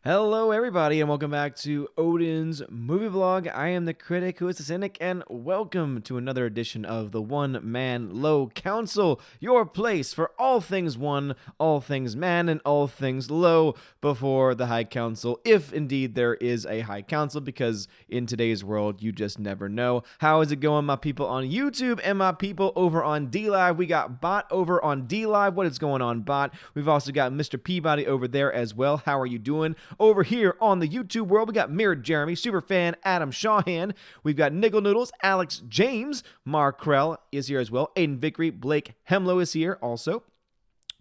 Hello, everybody, and welcome back to Odin's Movie Blog. I am the critic who is the cynic, and welcome to another edition of the One Man Low Council, your place for all things one, all things man, and all things low before the High Council, if indeed there is a High Council, because in today's world, you just never know. How is it going, my people on YouTube and my people over on DLive? We got Bot over on DLive. What is going on, Bot? We've also got Mr. Peabody over there as well. How are you doing? Over here on the YouTube world, we got Mirrored Jeremy, Superfan Adam Shawhan. We've got Nickel Noodles, Alex James, Mark Krell is here as well. Aiden Vickery, Blake Hemlow is here also.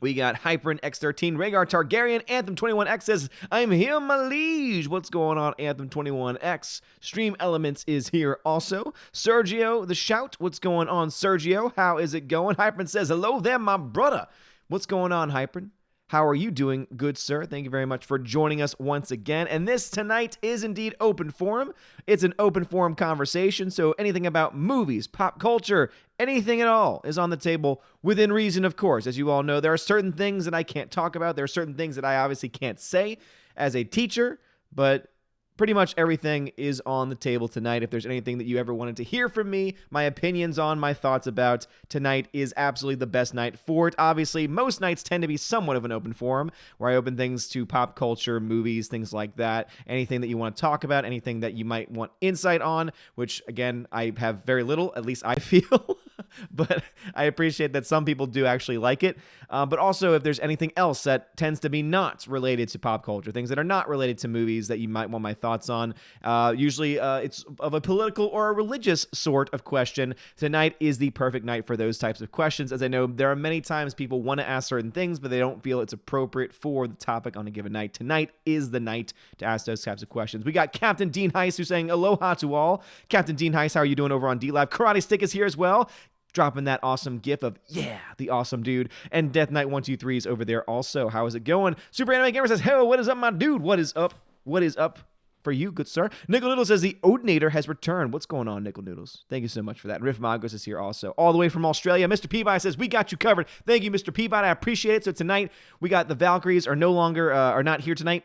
We got Hyperin X13, Rhaegar Targaryen, Anthem21X says, I'm here, my liege. What's going on, Anthem21X? Stream Elements is here also. Sergio, the Shout, what's going on, Sergio? How is it going? Hyperin says, hello there, my brother. What's going on, Hyperin? How are you doing, good sir? Thank you very much for joining us once again. And this tonight is indeed open forum. It's an open forum conversation, so anything about movies, pop culture, anything at all is on the table within reason, of course. As you all know, there are certain things that I can't talk about. There are certain things that I obviously can't say as a teacher, but pretty much everything is on the table tonight. If there's anything that you ever wanted to hear from me, my opinions on, my thoughts about, tonight is absolutely the best night for it. Obviously, most nights tend to be somewhat of an open forum, where I open things to pop culture, movies, things like that. Anything that you want to talk about, anything that you might want insight on, which, again, I have very little, at least I feel. But I appreciate that some people do actually like it. But also, if there's anything else that tends to be not related to pop culture, things that are not related to movies that you might want my thoughts on, usually it's of a political or a religious sort of question. Tonight is the perfect night for those types of questions, as I know there are many times people want to ask certain things, but they don't feel it's appropriate for the topic on a given night. Tonight is the night to ask those types of questions. We got Captain Dean Heiss, who's saying aloha to all. Captain Dean Heiss, how are you doing over on DLive? Karate Stick is here as well, dropping that awesome gif of, yeah, the awesome dude. And Death Knight 123 is over there also. How is it going? Super Anime Gamer says, hey, what is up, my dude? What is up? What is up for you, good sir? Nickel Noodles says, the Odinator has returned. What's going on, Nickel Noodles? Thank you so much for that. Riff Magos is here also, all the way from Australia. Mr. Peabody says, we got you covered. Thank you, Mr. Peabody. I appreciate it. So tonight, we got the Valkyries are no longer, are not here tonight.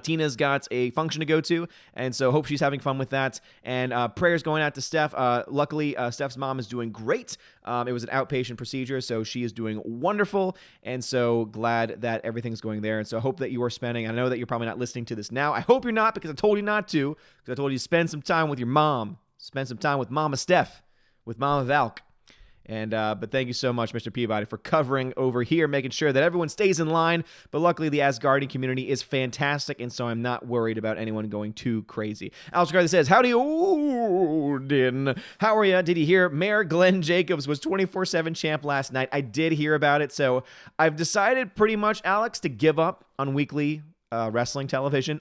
Tina's got a function to go to, and so hope she's having fun with that. And prayers going out to Steph. Luckily, Steph's mom is doing great. It was an outpatient procedure, so she is doing wonderful, and so glad that everything's going there. And so I hope that you are spending, I know that you're probably not listening to this now. I hope you're not, because I told you not to, because I told you to spend some time with your mom. Spend some time with Mama Steph, with Mama Valk. And but thank you so much, Mr. Peabody, for covering over here, making sure that everyone stays in line. But luckily, the Asgardian community is fantastic, and so I'm not worried about anyone going too crazy. Alex Garza says, howdy, Odin. How are you? Did you hear Mayor Glenn Jacobs was 24/7 champ last night? I did hear about it, so I've decided pretty much, Alex, to give up on weekly wrestling television.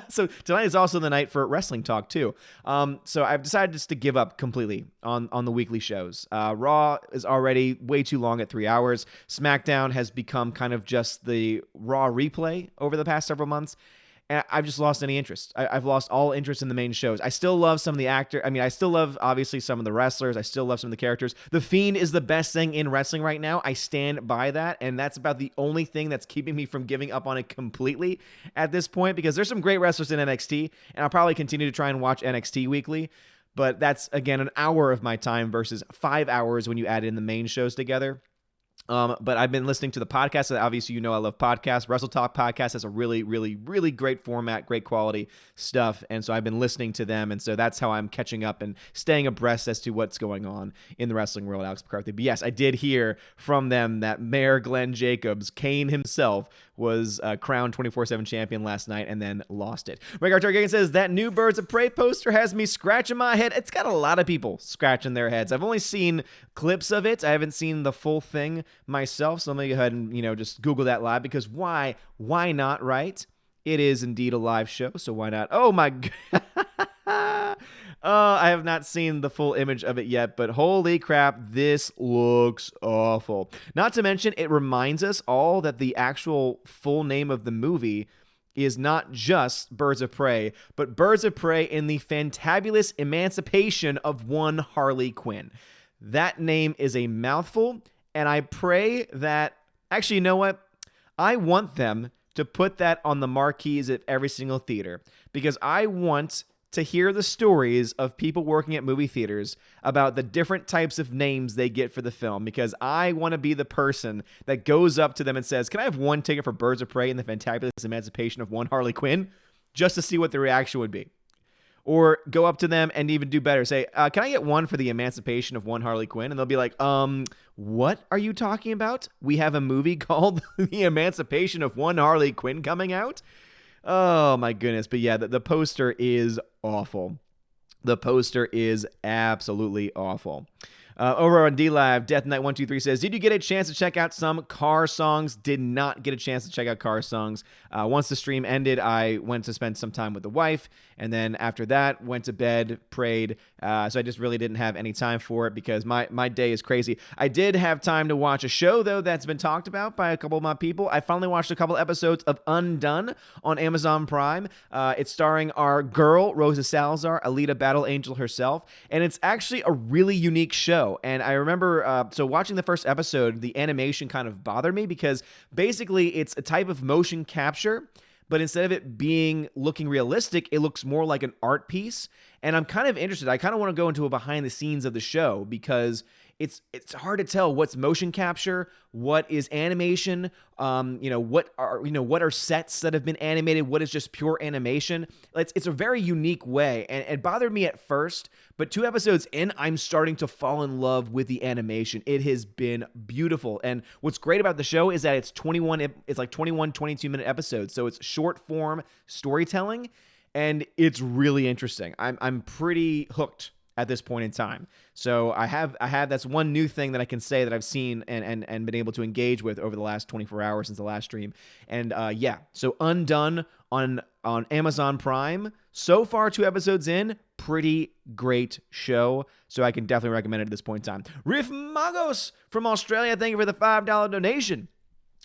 So tonight is also the night for wrestling talk too. So I've decided just to give up completely on the weekly shows. Raw is already way too long at 3 hours. SmackDown has become kind of just the Raw replay over the past several months. And I've just lost any interest. I've lost all interest in the main shows. I still love some of the actors. I mean, I still love, obviously, some of the wrestlers. I still love some of the characters. The Fiend is the best thing in wrestling right now. I stand by that, and that's about the only thing that's keeping me from giving up on it completely at this point, because there's some great wrestlers in NXT, and I'll probably continue to try and watch NXT weekly, but that's, again, an hour of my time versus 5 hours when you add in the main shows together. But I've been listening to the podcast. Obviously, you know I love podcasts. Wrestle Talk Podcast has a really, really, really great format, great quality stuff. And so I've been listening to them. And so that's how I'm catching up and staying abreast as to what's going on in the wrestling world, Alex McCarthy. But yes, I did hear from them that Mayor Glenn Jacobs, Kane himself, was crowned 24/7 champion last night and then lost it. Rhaegar Targaryen says, that new Birds of Prey poster has me scratching my head. It's got a lot of people scratching their heads. I've only seen clips of it. I haven't seen the full thing myself, so let me go ahead and just Google that live, because why not, right? It is indeed a live show, so why not? Oh my god. I have not seen the full image of it yet, but holy crap, this looks awful. Not to mention, it reminds us all that the actual full name of the movie is not just Birds of Prey, but Birds of Prey in the Fantabulous Emancipation of One Harley Quinn. That name is a mouthful, and I pray that... Actually, you know what? I want them to put that on the marquees at every single theater, because I want to hear the stories of people working at movie theaters about the different types of names they get for the film, because I want to be the person that goes up to them and says, can I have one ticket for Birds of Prey and the Fantabulous Emancipation of One Harley Quinn, just to see what the reaction would be. Or go up to them and even do better. Say, can I get one for the Emancipation of One Harley Quinn? And they'll be like, what are you talking about? We have a movie called The Emancipation of One Harley Quinn coming out? Oh, my goodness. But yeah, the poster is awful. The poster is absolutely awful. Over on DLive, Death Knight 123 says, did you get a chance to check out some Car songs? Did not get a chance to check out Car songs. Once the stream ended, I went to spend some time with the wife, and then after that, went to bed, prayed. So I just really didn't have any time for it because my day is crazy. I did have time to watch a show, though, that's been talked about by a couple of my people. I finally watched a couple episodes of Undone on Amazon Prime. It's starring our girl, Rosa Salazar, Alita Battle Angel herself, and it's actually a really unique show. And I remember, so watching the first episode, the animation kind of bothered me because basically it's a type of motion capture, but instead of it looking realistic, it looks more like an art piece. And I'm kind of interested. I kind of want to go into a behind the scenes of the show because it's hard to tell what's motion capture, what is animation, what are sets that have been animated, what is just pure animation. It's a very unique way, and it bothered me at first, but 2 episodes in, I'm starting to fall in love with the animation. It has been beautiful, and what's great about the show is that it's 21, 22-minute episodes, so it's short form storytelling, and it's really interesting. I'm pretty hooked at this point in time. So I have that's one new thing that I can say that I've seen and been able to engage with over the last 24 hours since the last stream. And so Undone on Amazon Prime. So far, 2 episodes in, pretty great show. So I can definitely recommend it at this point in time. Riff Magos from Australia, thank you for the $5 donation.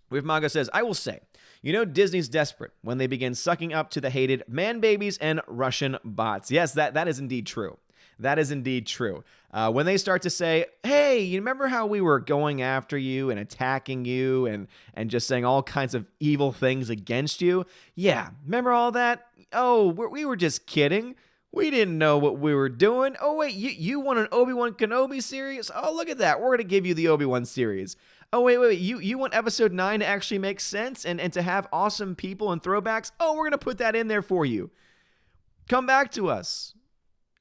Riff Magos says, I will say, Disney's desperate when they begin sucking up to the hated man babies and Russian bots. Yes, that is indeed true. That is indeed true. When they start to say, hey, you remember how we were going after you and attacking you and just saying all kinds of evil things against you? Yeah, remember all that? Oh, we were just kidding. We didn't know what we were doing. Oh, wait, you want an Obi-Wan Kenobi series? Oh, look at that. We're going to give you the Obi-Wan series. Oh, wait, you want episode 9 to actually make sense and to have awesome people and throwbacks? Oh, we're going to put that in there for you. Come back to us.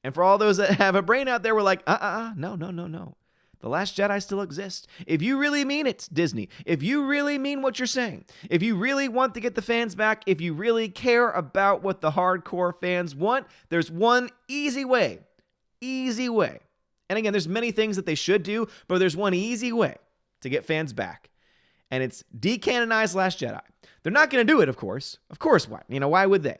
And for all those that have a brain out there, we're like, no. The Last Jedi still exists. If you really mean it, Disney, if you really mean what you're saying, if you really want to get the fans back, if you really care about what the hardcore fans want, there's one easy way. Easy way. And again, there's many things that they should do, but there's one easy way to get fans back. And it's decanonize Last Jedi. They're not going to do it, of course. Of course, why? Why would they?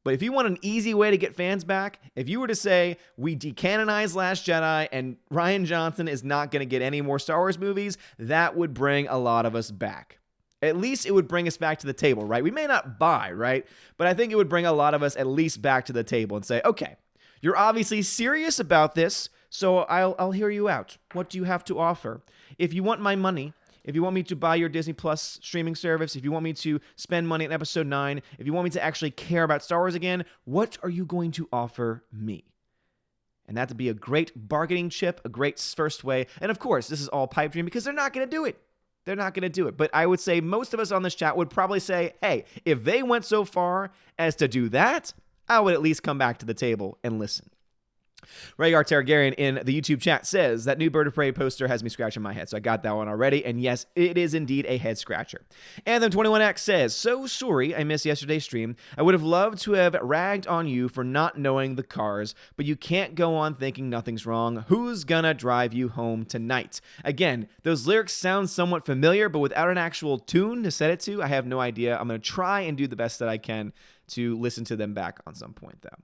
But if you want an easy way to get fans back, if you were to say, we decanonize Last Jedi and Rian Johnson is not going to get any more Star Wars movies, that would bring a lot of us back. At least it would bring us back to the table, right? We may not buy, right? But I think it would bring a lot of us at least back to the table and say, okay, you're obviously serious about this, so I'll hear you out. What do you have to offer? If you want my money, if you want me to buy your Disney Plus streaming service, if you want me to spend money on episode 9, if you want me to actually care about Star Wars again, what are you going to offer me? And that would be a great bargaining chip, a great first way. And of course, this is all pipe dream because they're not going to do it. They're not going to do it. But I would say most of us on this chat would probably say, hey, if they went so far as to do that, I would at least come back to the table and listen. Rhaegar Targaryen in the YouTube chat says, that new Bird of Prey poster has me scratching my head. So I got that one already. And yes, it is indeed a head scratcher. Anthem21X says, so sorry I missed yesterday's stream. I would have loved to have ragged on you for not knowing the cars, but you can't go on thinking nothing's wrong. Who's gonna drive you home tonight? Again, those lyrics sound somewhat familiar, but without an actual tune to set it to, I have no idea. I'm going to try and do the best that I can to listen to them back on some point, though.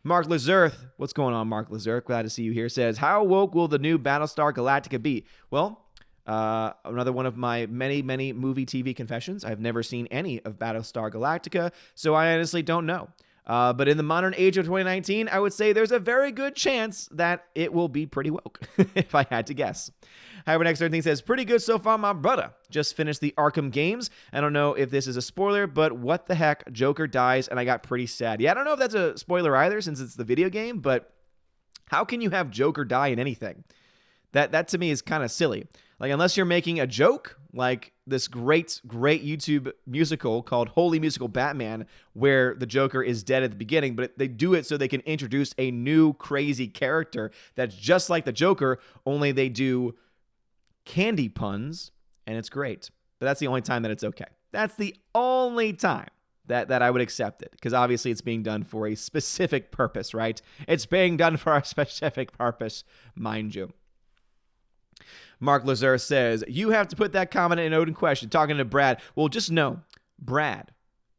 Mark Lazurth, what's going on, Mark Lazurth? Glad to see you here. Says, how woke will the new Battlestar Galactica be? Well, another one of my many, many movie TV confessions. I've never seen any of Battlestar Galactica, so I honestly don't know. But in the modern age of 2019, I would say there's a very good chance that it will be pretty woke, if I had to guess. Hypernext13 says, pretty good so far, my brother. Just finished the Arkham games. I don't know if this is a spoiler, but what the heck? Joker dies, and I got pretty sad. Yeah, I don't know if that's a spoiler either, since it's the video game, but how can you have Joker die in anything? That to me is kind of silly. Like, unless you're making a joke, like this great YouTube musical called Holy Musical Batman, where the Joker is dead at the beginning, but they do it so they can introduce a new crazy character that's just like the Joker, only they do candy puns, and it's great. But that's the only time that it's okay. That's the only time that I would accept it, because obviously it's being done for a specific purpose, right? It's being done for a specific purpose, mind you. Mark Lazar says, you have to put that comment in Odin question, talking to Brad. Well, just know, Brad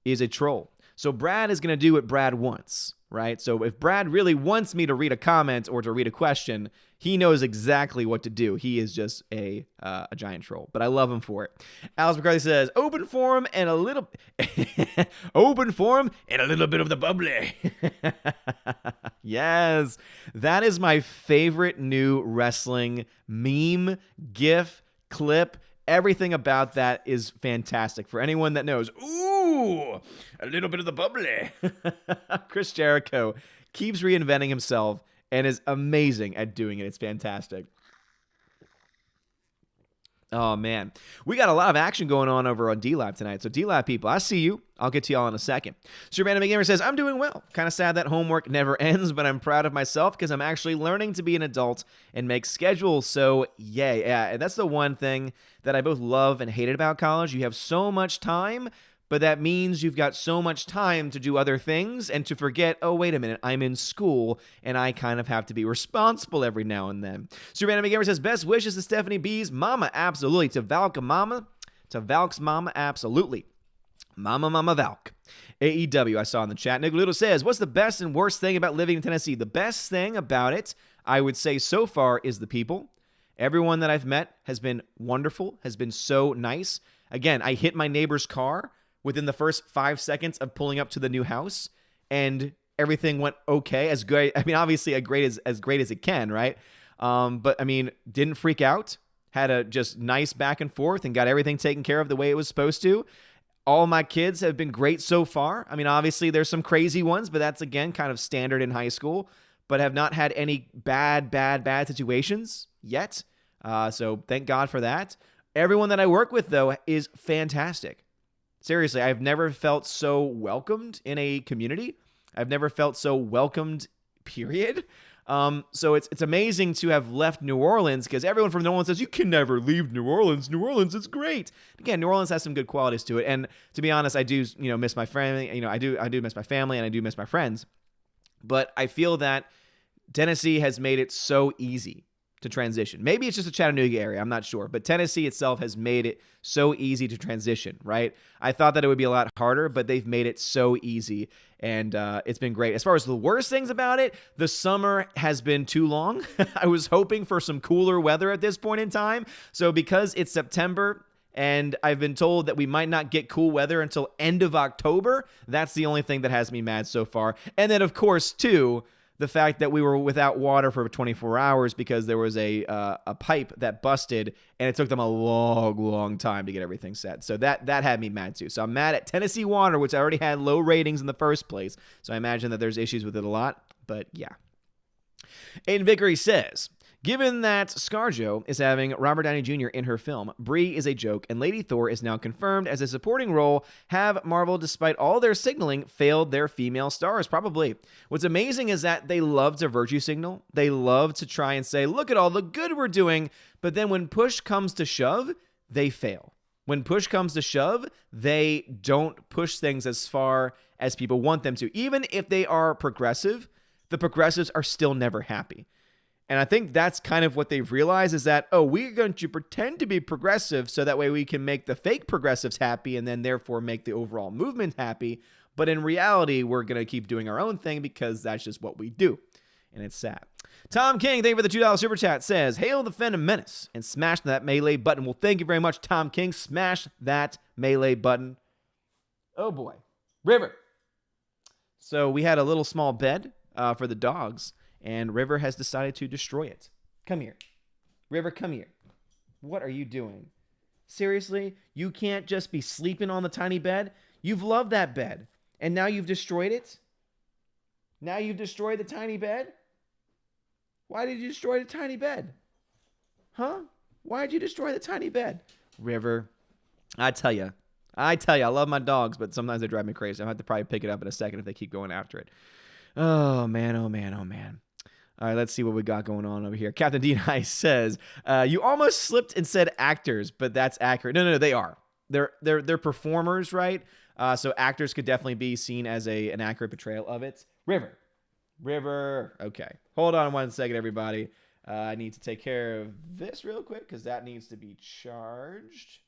is a troll. So Brad is going to do what Brad wants, right? So if Brad really wants me to read a comment or to read a question, he knows exactly what to do. He is just a giant troll, but I love him for it. Alice McCarthy says, open forum and a little open forum and a little bit of the bubbly. Yes, that is my favorite new wrestling meme, gif, clip. Everything about that is fantastic. For anyone that knows, ooh, a little bit of the bubbly. Chris Jericho keeps reinventing himself and is amazing at doing it. It's fantastic. Oh, man. We got a lot of action going on over on D-Lab tonight. So, D-Lab people, I see you. I'll get to y'all in a second. Super Anime Gamer says, I'm doing well. Kind of sad that homework never ends, but I'm proud of myself because I'm actually learning to be an adult and make schedules. So, yay. Yeah, and that's the one thing that I both love and hated about college. You have so much time, but that means you've got so much time to do other things and to forget, oh, wait a minute, I'm in school, and I kind of have to be responsible every now and then. Super Anime Gamer says, best wishes to Stephanie B's mama, absolutely. To Valk's mama, absolutely. Mama Valk. AEW, I saw in the chat. Nick Little says, what's the best and worst thing about living in Tennessee? The best thing about it, I would say so far, is the people. Everyone that I've met has been wonderful, has been so nice. Again, I hit my neighbor's car within the first 5 seconds of pulling up to the new house, and everything went okay, as good. I mean, obviously, as great as it can, right? But I mean, didn't freak out. Had a just nice back and forth, and got everything taken care of the way it was supposed to. All my kids have been great so far. I mean, obviously, there's some crazy ones, but that's again kind of standard in high school. But have not had any bad situations yet. So thank God for that. Everyone that I work with, though, is fantastic. Seriously, I've never felt so welcomed in a community. I've never felt so welcomed, period. So it's amazing to have left New Orleans, because everyone from New Orleans says, you can never leave New Orleans. New Orleans is great. Again, New Orleans has some good qualities to it. And to be honest, I do, miss my family. I do miss my family, and I do miss my friends. But I feel that Tennessee has made it so easy to transition. Maybe it's just a Chattanooga area, I'm not sure, but Tennessee itself has made it so easy to transition, right? I thought that it would be a lot harder, but they've made it so easy, and it's been great. As far as the worst things about it, the summer has been too long. I was hoping for some cooler weather at this point in time, so because it's September, and I've been told that we might not get cool weather until end of October, that's the only thing that has me mad so far. And then, of course, too, the fact that we were without water for 24 hours because there was a pipe that busted, and it took them a long time to get everything set. So that had me mad too. So I'm mad at Tennessee Water, which I already had low ratings in the first place. So I imagine that there's issues with it a lot. But yeah. Aiden Vickery says, given that ScarJo is having Robert Downey Jr. in her film, Brie is a joke, and Lady Thor is now confirmed as a supporting role, have Marvel, despite all their signaling, failed their female stars? Probably. What's amazing is that they love to virtue signal. They love to try and say, look at all the good we're doing, but then when push comes to shove, they fail. When push comes to shove, they don't push things as far as people want them to. Even if they are progressive, the progressives are still never happy. And I think that's kind of what they've realized is that, oh, we're going to pretend to be progressive so that way we can make the fake progressives happy and then therefore make the overall movement happy. But in reality, we're going to keep doing our own thing because that's just what we do. And it's sad. Tom King, thank you for the $2 super chat, says, hail the Phantom Menace and smash that melee button. Well, thank you very much, Tom King. Smash that melee button. Oh, boy. River. So we had a little small bed for the dogs, and River has decided to destroy it. Come here. River, come here. What are you doing? Seriously? You can't just be sleeping on the tiny bed? You've loved that bed, and now you've destroyed it? Now you've destroyed the tiny bed? Why did you destroy the tiny bed? Huh? Why did you destroy the tiny bed? River, I tell you, I love my dogs, but sometimes they drive me crazy. I'll have to probably pick it up in a second if they keep going after it. Oh, man, oh, man, oh, man. All right, let's see what we got going on over here. Captain Dean Ice says, you almost slipped and said actors, but that's accurate. No, they are. They're performers, right? So actors could definitely be seen as an accurate portrayal of it. River. Okay. Hold on 1 second, everybody. I need to take care of this real quick because that needs to be charged.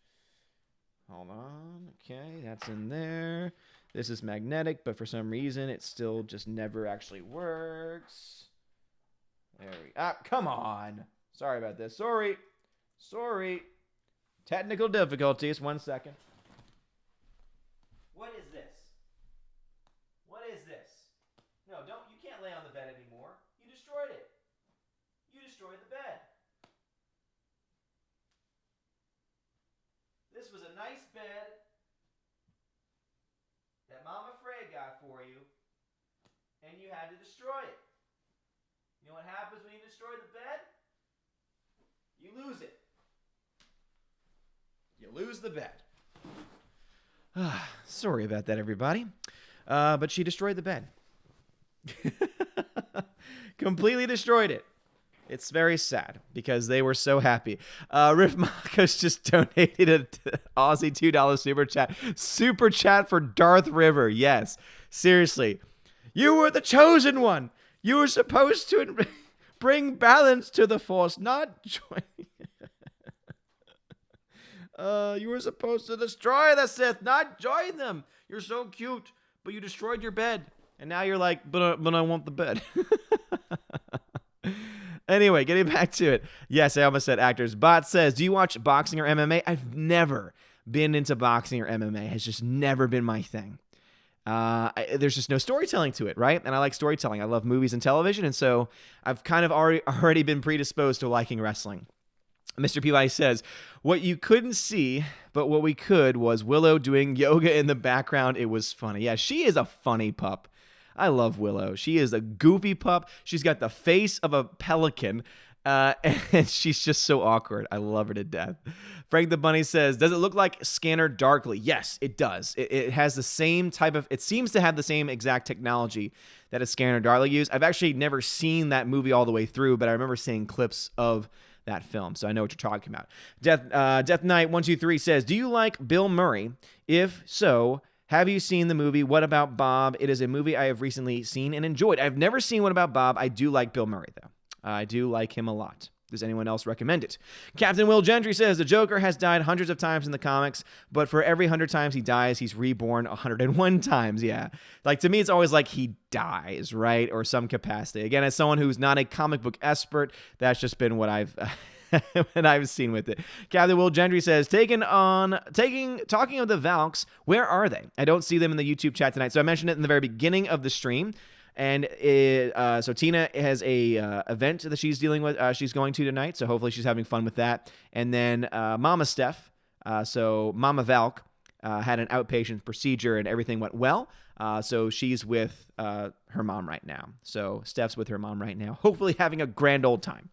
Hold on. Okay, that's in there. This is magnetic, but for some reason it still just never actually works. There we go. Come on. Sorry about this. Sorry. Technical difficulties. 1 second. What is this? No, you can't lay on the bed anymore. You destroyed it. You destroyed the bed. This was a nice bed that Mama Frey got for you, and you had to destroy it. You know what happens when you destroy the bed? You lose it. You lose the bed. Sorry about that, everybody. But she destroyed the bed. Completely destroyed it. It's very sad because they were so happy. Riff Marcos just donated an Aussie $2 super chat for Darth River. Yes, seriously. You were the chosen one. You were supposed to bring balance to the Force, not join. You were supposed to destroy the Sith, not join them. You're so cute, but you destroyed your bed. And now you're like, but I want the bed. Anyway, getting back to it. Yes, I almost said actors. Bot says, do you watch boxing or MMA? I've never been into boxing or MMA. It's just never been my thing. There's just no storytelling to it, right? And I like storytelling. I love movies and television, and so I've kind of already been predisposed to liking wrestling. Mr. Peabody says, what you couldn't see, but what we could was Willow doing yoga in the background. It was funny. Yeah, she is a funny pup. I love Willow. She is a goofy pup. She's got the face of a pelican, and she's just so awkward. I love her to death. Frank the Bunny says, does it look like Scanner Darkly? Yes, it does. It has the same type of, it seems to have the same exact technology that a Scanner Darkly used. I've actually never seen that movie all the way through, but I remember seeing clips of that film, so I know what you're talking about. Death Knight 123 says, do you like Bill Murray? If so, have you seen the movie What About Bob? It is a movie I have recently seen and enjoyed. I've never seen What About Bob. I do like Bill Murray, though. I do like him a lot. Does anyone else recommend it? Captain Will Gentry says, the Joker has died hundreds of times in the comics, but for every 100 times he dies, he's reborn 101 times. Yeah. Like, to me, it's always like he dies, right? Or some capacity. Again, as someone who's not a comic book expert, that's just been what I've seen with it. Captain Will Gentry says, talking of the Valks, where are they? I don't see them in the YouTube chat tonight. So I mentioned it in the very beginning of the stream. And so Tina has a event that she's dealing with. She's going to tonight, so hopefully she's having fun with that. And then Mama Steph, so Mama Valk, had an outpatient procedure and everything went well. So she's with her mom right now. So Steph's with her mom right now, hopefully having a grand old time.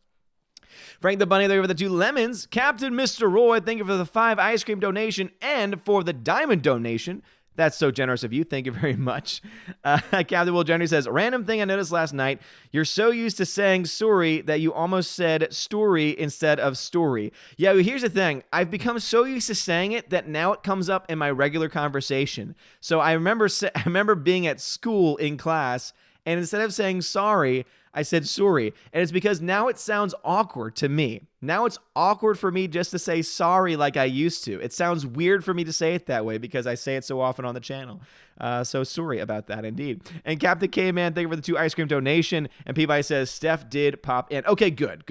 Frank the Bunny there with the 2 lemons. Captain Mr. Roy, thank you for the 5 ice cream donation and for the diamond donation. That's so generous of you. Thank you very much. Captain Will Gentry says, random thing I noticed last night. You're so used to saying sorry that you almost said story instead of story. Yeah, well, here's the thing. I've become so used to saying it that now it comes up in my regular conversation. So I remember being at school in class, and instead of saying sorry, I said sorry. And it's because now it sounds awkward to me. Now it's awkward for me just to say sorry like I used to. It sounds weird for me to say it that way because I say it so often on the channel. So sorry about that indeed. And Captain K-Man, thank you for the 2 ice cream donation. And Peabody says, Steph did pop in. Okay, good.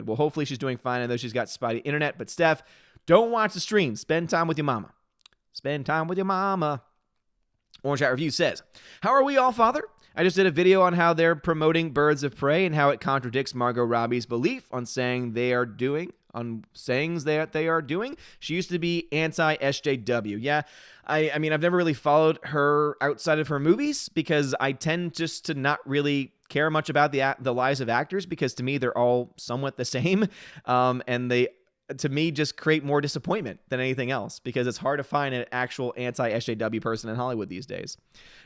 Well, hopefully she's doing fine. I know she's got spotty internet. But Steph, don't watch the stream. Spend time with your mama. Orange Hat Review says, how are we all, Father? I just did a video on how they're promoting Birds of Prey and how it contradicts Margot Robbie's belief on saying they are doing. She used to be anti-SJW. Yeah, I mean, I've never really followed her outside of her movies because I tend just to not really care much about the lives of actors because to me they're all somewhat the same, and they, to me, just create more disappointment than anything else because it's hard to find an actual anti-SJW person in Hollywood these days.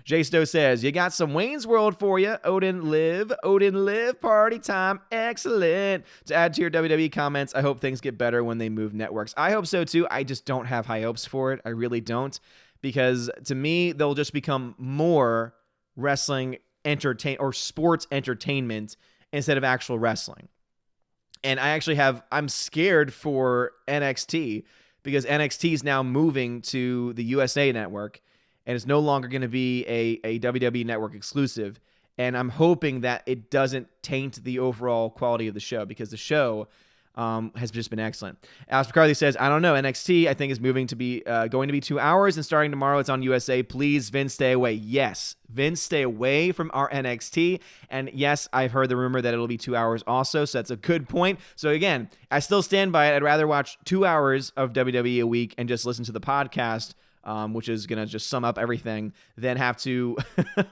Jay Stowe says, you got some Wayne's World for you. Odin live, party time, excellent. To add to your WWE comments, I hope things get better when they move networks. I hope so too. I just don't have high hopes for it. I really don't, because to me, they'll just become more wrestling or sports entertainment instead of actual wrestling. And I'm scared for NXT because NXT is now moving to the USA Network and it's no longer going to be a WWE Network exclusive. And I'm hoping that it doesn't taint the overall quality of the show because the show has just been excellent. Alex McCarthy says, I don't know. NXT, I think, is moving to be going to be 2 hours, and starting tomorrow, it's on USA. Please, Vince, stay away. Yes, Vince, stay away from our NXT. And yes, I've heard the rumor that it'll be 2 hours also, so that's a good point. So again, I still stand by it. I'd rather watch 2 hours of WWE a week and just listen to the podcast, which is going to just sum up everything, than have to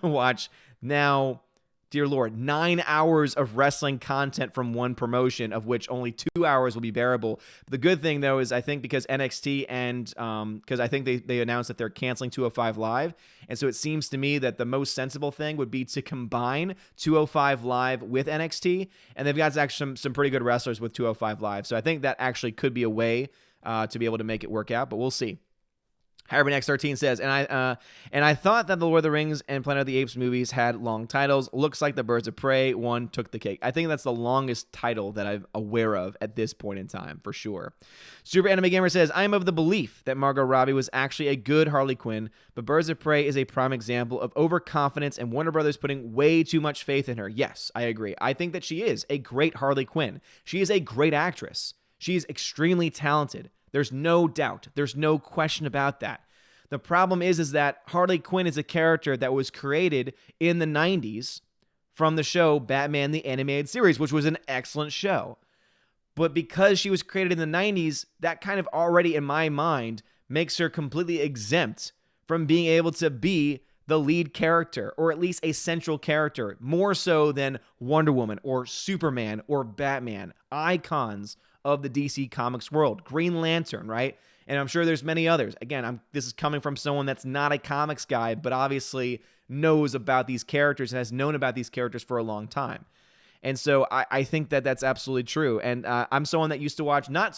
watch now, dear Lord, 9 hours of wrestling content from one promotion, of which only 2 hours will be bearable. The good thing, though, is I think because NXT and because I think they announced that they're canceling 205 Live, and so it seems to me that the most sensible thing would be to combine 205 Live with NXT, and they've got actually some pretty good wrestlers with 205 Live, so I think that actually could be a way to be able to make it work out, but we'll see. HyberNX13 says, and I thought that the Lord of the Rings and Planet of the Apes movies had long titles. Looks like the Birds of Prey one took the cake. I think that's the longest title that I'm aware of at this point in time, for sure. Super Anime Gamer says, I am of the belief that Margot Robbie was actually a good Harley Quinn, but Birds of Prey is a prime example of overconfidence and Warner Brothers putting way too much faith in her. Yes, I agree. I think that she is a great Harley Quinn. She is a great actress. She is extremely talented. There's no doubt. There's no question about that. The problem is that Harley Quinn is a character that was created in the 90s from the show Batman the Animated Series, which was an excellent show. But because she was created in the 90s, that kind of already, in my mind, makes her completely exempt from being able to be the lead character, or at least a central character, more so than Wonder Woman or Superman or Batman, icons of the DC Comics world. Green Lantern, right? And I'm sure there's many others. Again, this is coming from someone that's not a comics guy, but obviously knows about these characters and has known about these characters for a long time. And so I think that that's absolutely true. And I'm someone that used to watch not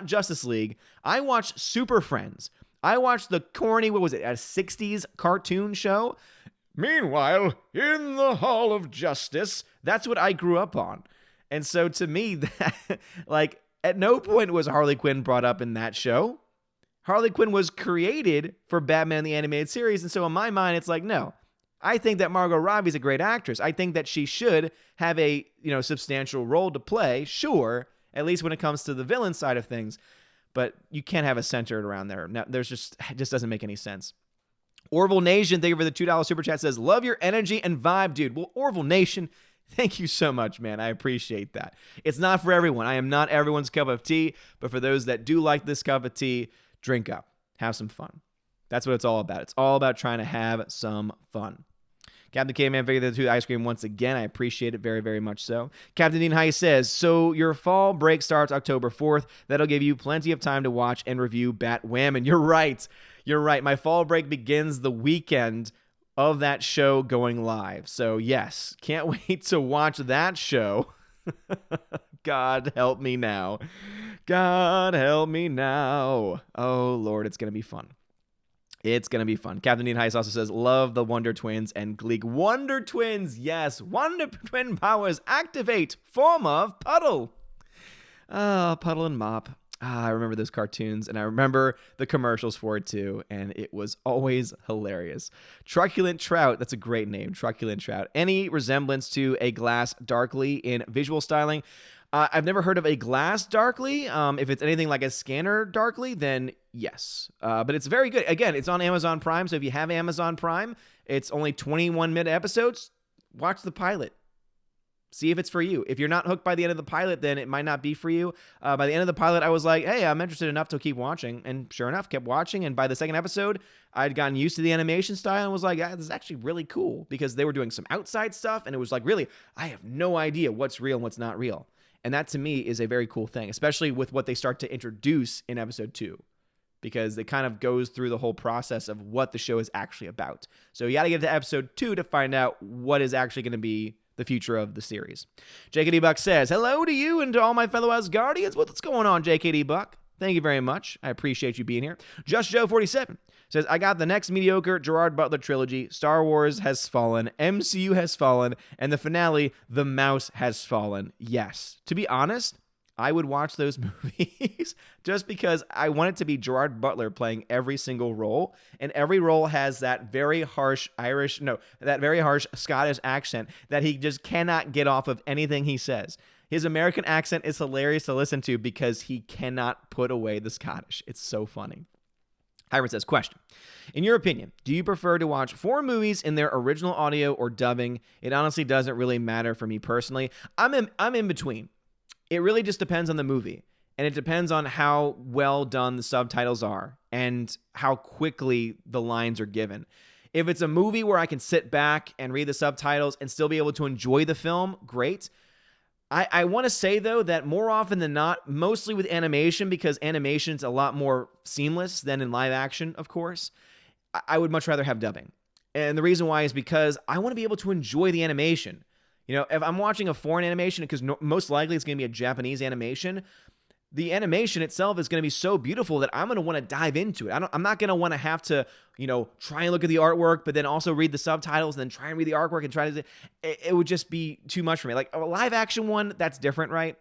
Justice League. I watched Super Friends. I watched the corny, what was it, a 60s cartoon show? Meanwhile, in the Hall of Justice, that's what I grew up on. And so to me, that, like, at no point was Harley Quinn brought up in that show. Harley Quinn was created for Batman the Animated Series. And so in my mind, it's like, no, I think that Margot Robbie's a great actress. I think that she should have a, substantial role to play. Sure, at least when it comes to the villain side of things. But you can't have it centered around there. Now, it just doesn't make any sense. Orville Nation, thank you for the $2 super chat, says, love your energy and vibe, dude. Well, Orville Nation, thank you so much, man. I appreciate that. It's not for everyone. I am not everyone's cup of tea, but for those that do like this cup of tea, drink up. Have some fun. That's what it's all about. It's all about trying to have some fun. Captain K-Man figured the ice cream once again. I appreciate it very, very much so. Captain Dean High says, so your fall break starts October 4th. That'll give you plenty of time to watch and review Batwham. You're right. You're right. My fall break begins the weekend of that show going live. So yes, can't wait to watch that show. God help me now. God help me now. Oh, Lord, it's going to be fun. It's going to be fun. Captain Dean Heiss also says, love the Wonder Twins and Gleek. Wonder Twins, yes. Wonder Twin powers activate. Form of Puddle. Puddle and Mop. I remember those cartoons, and I remember the commercials for it, too, and it was always hilarious. Truculent Trout, that's a great name, Truculent Trout. Any resemblance to a Glass Darkly in visual styling? I've never heard of a Glass Darkly. If it's anything like a Scanner Darkly, then yes. But it's very good. Again, it's on Amazon Prime, so if you have Amazon Prime, it's only 21-minute episodes. Watch the pilot. See if it's for you. If you're not hooked by the end of the pilot, then it might not be for you. By the end of the pilot, I was like, hey, I'm interested enough to keep watching. And sure enough, kept watching. And by the second episode, I'd gotten used to the animation style and was like, this is actually really cool, because they were doing some outside stuff. And it was like, really, I have no idea what's real and what's not real. And that to me is a very cool thing, especially with what they start to introduce in episode 2. Because it kind of goes through the whole process of what the show is actually about. So you got to get to episode 2 to find out what is actually going to be the future of the series. JKD Buck says, hello to you and to all my fellow Asgardians. What's going on, JKD Buck? Thank you very much. I appreciate you being here. Just Joe 47 says, I got the next mediocre Gerard Butler trilogy. Star Wars has fallen. MCU has fallen. And the finale, The Mouse has fallen. Yes. To be honest, I would watch those movies just because I want it to be Gerard Butler playing every single role. And every role has that very harsh Scottish accent that he just cannot get off of anything he says. His American accent is hilarious to listen to because he cannot put away the Scottish. It's so funny. Hiram says, question. In your opinion, do you prefer to watch foreign movies in their original audio or dubbing? It honestly doesn't really matter for me personally. I'm in between. It really just depends on the movie, and it depends on how well done the subtitles are and how quickly the lines are given. If it's a movie where I can sit back and read the subtitles and still be able to enjoy the film, great. I want to say, though, that more often than not, mostly with animation, because animation's a lot more seamless than in live action, of course, I would much rather have dubbing. And the reason why is because I want to be able to enjoy the animation. You know, if I'm watching a foreign animation, because most likely it's going to be a Japanese animation, the animation itself is going to be so beautiful that I'm going to want to dive into it. I'm not going to want to have to, try and look at the artwork, but then also read the subtitles and then try and read the artwork and try to. It would just be too much for me. Like a live action one, that's different, right?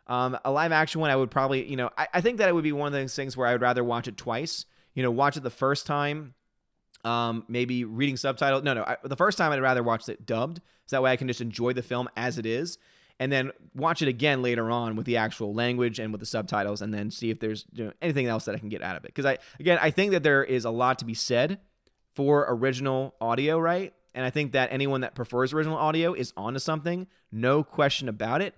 A live action one, I would probably, I think that it would be one of those things where I would rather watch it twice. Watch it the first time. Maybe reading subtitles. The first time I'd rather watch it dubbed, so that way I can just enjoy the film as it is, and then watch it again later on with the actual language and with the subtitles, and then see if there's anything else that I can get out of it. Because I think that there is a lot to be said for original audio, right? And I think that anyone that prefers original audio is onto something, no question about it.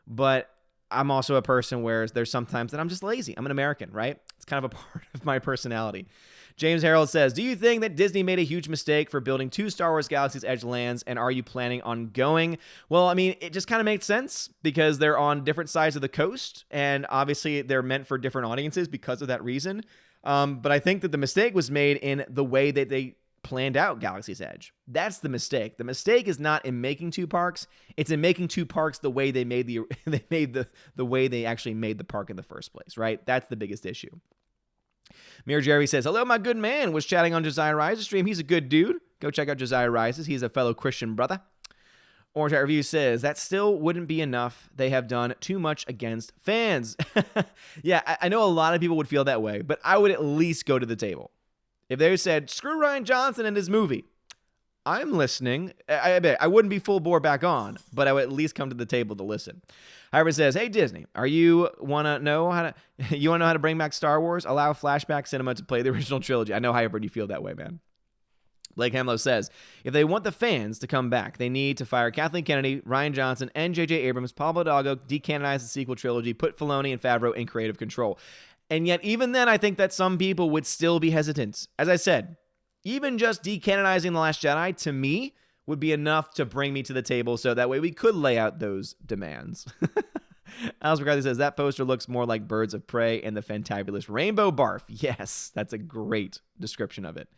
But I'm also a person where there's sometimes that I'm just lazy. I'm an American, right? It's kind of a part of my personality. James Harold says, do you think that Disney made a huge mistake for building 2 Star Wars Galaxy's Edge lands, and are you planning on going? Well, I mean, it just kind of makes sense because they're on different sides of the coast, and obviously they're meant for different audiences because of that reason. But I think that the mistake was made in the way that they planned out Galaxy's Edge. That's the mistake. The mistake is not in making 2 parks. It's in making 2 parks the way they made the way they actually made the park in the first place, right? That's the biggest issue. Mir Jerry says, hello, my good man. Was chatting on Josiah Rise's stream. He's a good dude. Go check out Josiah Rise's. He's a fellow Christian brother. Orange Hat Review says, that still wouldn't be enough. They have done too much against fans. Yeah, I know a lot of people would feel that way, but I would at least go to the table. If they said, screw Rian Johnson and his movie, I'm listening. I bet I wouldn't be full bore back on, but I would at least come to the table to listen. Hybrid says, hey, Disney, you want to know how to bring back Star Wars? Allow flashback cinema to play the original trilogy. I know, Hybrid, you feel that way, man. Blake Hemlow says, if they want the fans to come back, they need to fire Kathleen Kennedy, Rian Johnson, and J.J. Abrams, Pablo Hidalgo, decanonize the sequel trilogy, put Filoni and Favreau in creative control. And yet, even then, I think that some people would still be hesitant. As I said, even just decanonizing The Last Jedi, to me, would be enough to bring me to the table so that way we could lay out those demands. Alice McCarthy says, that poster looks more like Birds of Prey and the Fantabulous Rainbow Barf. Yes, that's a great description of it.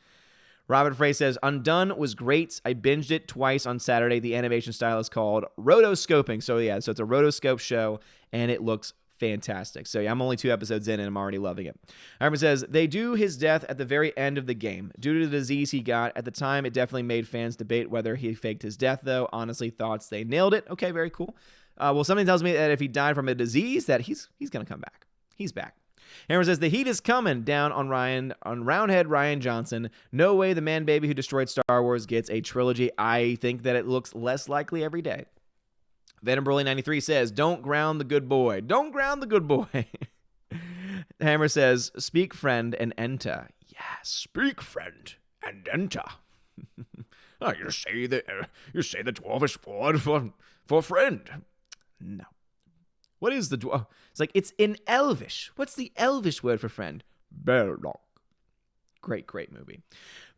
Robert Frey says, Undone was great. I binged it twice on Saturday. The animation style is called rotoscoping. So it's a rotoscope show, and it looks fantastic. So I'm only 2 episodes in, and I'm already loving it. Harmon says, they do his death at the very end of the game. Due to the disease he got at the time, it definitely made fans debate whether he faked his death, though. Honestly, thoughts they nailed it. Okay, very cool. Well, something tells me that if he died from a disease, that he's going to come back. He's back. Hammer says, the heat is coming down on Roundhead Rian Johnson. No way the man baby who destroyed Star Wars gets a trilogy. I think that it looks less likely every day. Venom Broly 93 says, don't ground the good boy. Don't ground the good boy. Hammer says, speak friend and enter. Yeah, speak friend and enter. Oh, you say the 12th word for friend. No. What is the dwarf? It's like, it's in Elvish. What's the Elvish word for friend? Berlock. Great movie.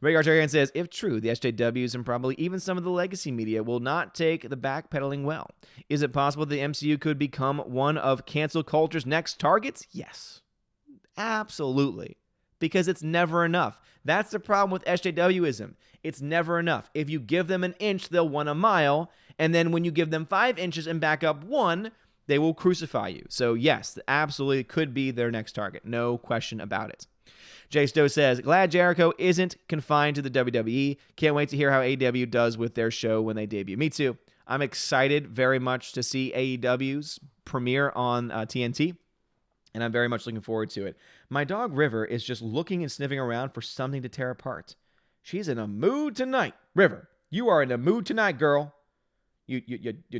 Ray Arturian says, if true, the SJWs and probably even some of the legacy media will not take the backpedaling well. Is it possible the MCU could become one of cancel culture's next targets? Yes. Absolutely. Because it's never enough. That's the problem with SJWism. It's never enough. If you give them an inch, they'll want a mile. And then when you give them 5 inches and back up 1, they will crucify you. So yes, absolutely could be their next target. No question about it. Jay Stowe says, glad Jericho isn't confined to the WWE. Can't wait to hear how AEW does with their show when they debut. Me too. I'm excited very much to see AEW's premiere on TNT, and I'm very much looking forward to it. My dog River is just looking and sniffing around for something to tear apart. She's in a mood tonight. River, you are in a mood tonight, girl. You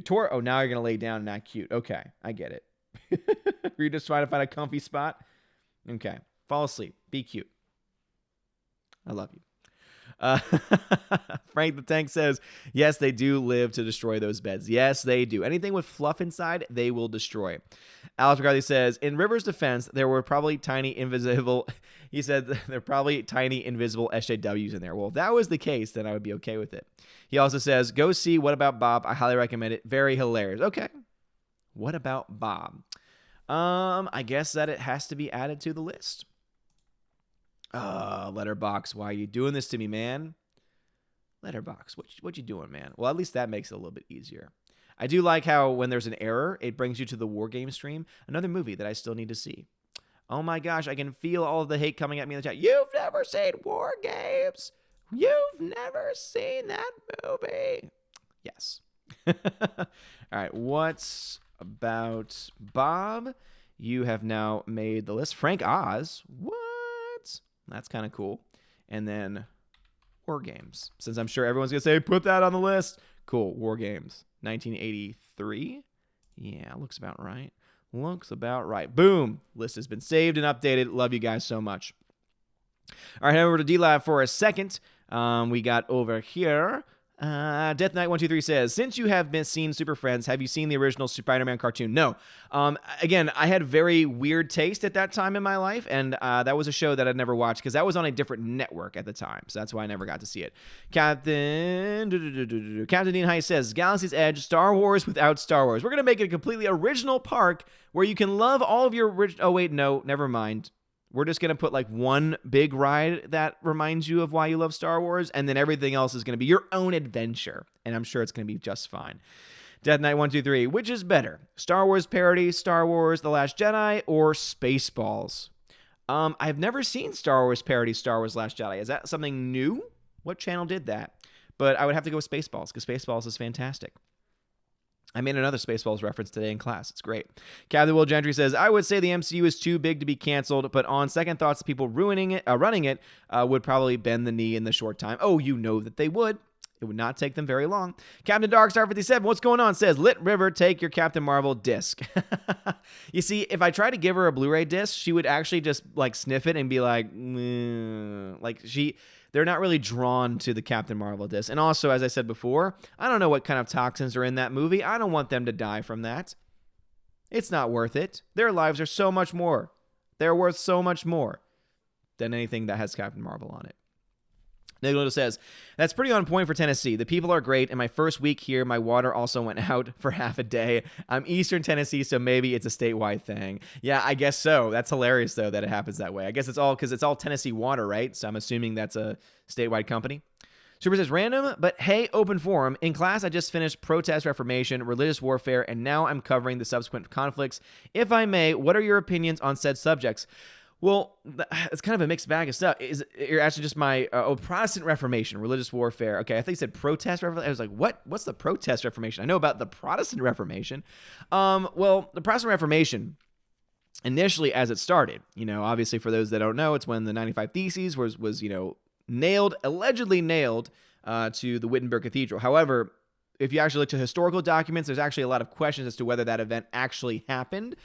tore. Oh, now you're going to lay down and act cute. Okay, I get it. You're just trying to find a comfy spot? Okay. Fall asleep. Be cute. I love you. Frank the Tank says, yes, they do live to destroy those beds. Yes, they do. Anything with fluff inside, they will destroy. Alex McCarthy says, in River's defense, there were probably tiny invisible... He said there are probably tiny invisible SJWs in there. Well, if that was the case, then I would be okay with it. He also says, go see What About Bob. I highly recommend it. Very hilarious. Okay. What About Bob? I guess that it has to be added to the list. Letterbox, why are you doing this to me, man? Letterbox, what you doing, man? Well, at least that makes it a little bit easier. I do like how when there's an error, it brings you to the War Game stream, another movie that I still need to see. Oh my gosh, I can feel all of the hate coming at me in the chat. You've never seen War Games. You've never seen that movie. Yes. All right, what's about Bob? You have now made the list. Frank Oz. What? That's kind of cool. And then War Games. Since I'm sure everyone's going to say, put that on the list. Cool. War Games. 1983. Yeah, looks about right. Looks about right. Boom. List has been saved and updated. Love you guys so much. All right, head over to D-Lab for a second. We got over here. Death Knight 123 says, since you have been seen Super Friends, have you seen the original Spider-Man cartoon? No. Again, I had very weird taste at that time in my life, and that was a show that I'd never watched because that was on a different network at the time, so that's why I never got to see it. Captain Dean High says, Galaxy's Edge, Star Wars without Star Wars. We're going to make it a completely original park where you can love all of your original... Oh, wait, no, never mind. We're just going to put like one big ride that reminds you of why you love Star Wars, and then everything else is going to be your own adventure, and I'm sure it's going to be just fine. Death Knight 123, which is better? Star Wars parody, Star Wars The Last Jedi, or Spaceballs? I've never seen Star Wars parody, Star Wars Last Jedi. Is that something new? What channel did that? But I would have to go with Spaceballs, because Spaceballs is fantastic. I made another Spaceballs reference today in class. It's great. Captain Will Gentry says, I would say the MCU is too big to be canceled, but on second thoughts, people running it would probably bend the knee in the short time. Oh, you know that they would. It would not take them very long. Captain Darkstar 57, what's going on? Says, Lit River, take your Captain Marvel disc. You see, if I try to give her a Blu-ray disc, she would actually just like sniff it and be like, they're not really drawn to the Captain Marvel disc. And also, as I said before, I don't know what kind of toxins are in that movie. I don't want them to die from that. It's not worth it. Their lives are so much more. They're worth so much more than anything that has Captain Marvel on it. Nigolo says, that's pretty on point for Tennessee. The people are great. In my first week here, my water also went out for half a day. I'm Eastern Tennessee, so maybe it's a statewide thing. Yeah, I guess so. That's hilarious, though, that it happens that way. I guess it's all because it's all Tennessee water, right? So I'm assuming that's a statewide company. Super says, random, but hey, open forum. In class, I just finished protest, reformation, religious warfare, and now I'm covering the subsequent conflicts. If I may, what are your opinions on said subjects? Well, it's kind of a mixed bag of stuff. You're actually just my Protestant Reformation, religious warfare. Okay, I think you said protest Reformation. I was like, what? What's the protest Reformation? I know about the Protestant Reformation. Well, the Protestant Reformation, initially as it started, obviously for those that don't know, it's when the 95 Theses was allegedly nailed to the Wittenberg Cathedral. However, if you actually look to historical documents, there's actually a lot of questions as to whether that event actually happened.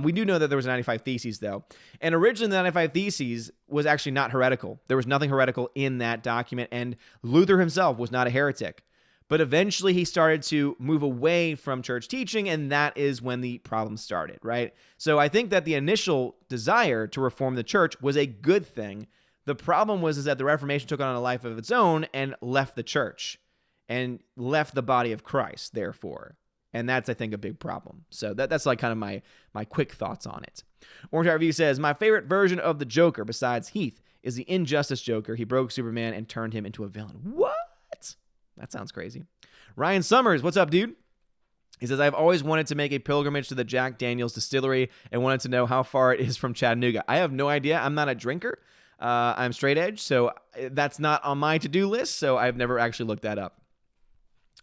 We do know that there was 95 Theses, though. And originally, the 95 Theses was actually not heretical. There was nothing heretical in that document, and Luther himself was not a heretic. But eventually, he started to move away from church teaching, and that is when the problem started, right? So I think that the initial desire to reform the church was a good thing. The problem was that the Reformation took on a life of its own and left the church and left the body of Christ, therefore. And that's, I think, a big problem. So that's like kind of my quick thoughts on it. Orange Review says, my favorite version of the Joker, besides Heath, is the Injustice Joker. He broke Superman and turned him into a villain. What? That sounds crazy. Ryan Summers, what's up, dude? He says, I've always wanted to make a pilgrimage to the Jack Daniels distillery and wanted to know how far it is from Chattanooga. I have no idea. I'm not a drinker. I'm straight edge, so that's not on my to-do list, so I've never actually looked that up.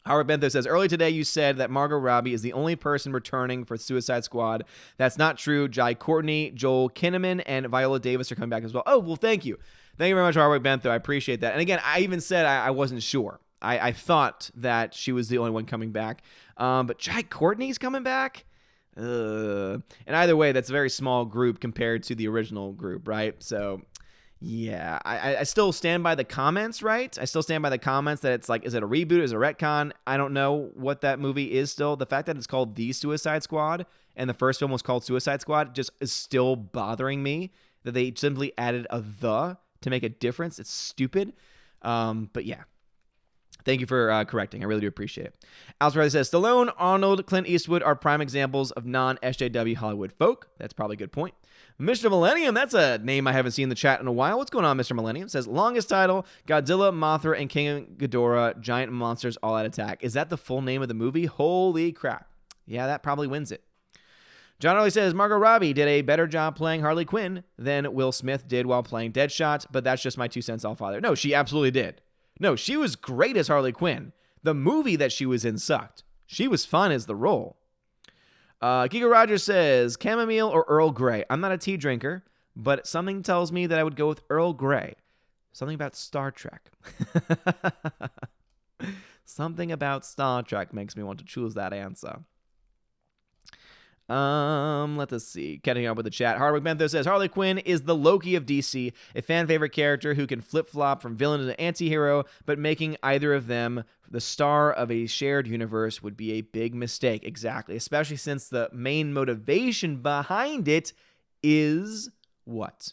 Howard Bentho says, earlier today you said that Margot Robbie is the only person returning for Suicide Squad. That's not true. Jai Courtney, Joel Kinnaman, and Viola Davis are coming back as well. Oh, well, thank you. Thank you very much, Howard Bentho. I appreciate that. And again, I even said I wasn't sure. I thought that she was the only one coming back. But Jai Courtney's coming back? And either way, that's a very small group compared to the original group, right? So... yeah, I still stand by the comments, right? I still stand by the comments that it's like, is it a reboot? Is it a retcon? I don't know what that movie is still. The fact that it's called The Suicide Squad and the first film was called Suicide Squad just is still bothering me that they simply added a "the" to make a difference. It's stupid. But yeah. Thank you for correcting. I really do appreciate it. Alice Riley says, Stallone, Arnold, Clint Eastwood are prime examples of non-SJW Hollywood folk. That's probably a good point. Mr. Millennium, that's a name I haven't seen in the chat in a while. What's going on, Mr. Millennium? Says, longest title, Godzilla, Mothra, and King Ghidorah, giant monsters all out attack. Is that the full name of the movie? Holy crap. Yeah, that probably wins it. John Early says, Margot Robbie did a better job playing Harley Quinn than Will Smith did while playing Deadshot, but that's just my 2 cents all father. No, she absolutely did. No, she was great as Harley Quinn. The movie that she was in sucked. She was fun as the role. Giga Rogers says, chamomile or Earl Grey? I'm not a tea drinker, but something tells me that I would go with Earl Grey. Something about Star Trek. Something about Star Trek makes me want to choose that answer. Let us see. Catching up with the chat. Hardwick Bentho says, Harley Quinn is the Loki of DC, a fan favorite character who can flip-flop from villain to anti-hero, but making either of them the star of a shared universe would be a big mistake. Exactly. Especially since the main motivation behind it is what?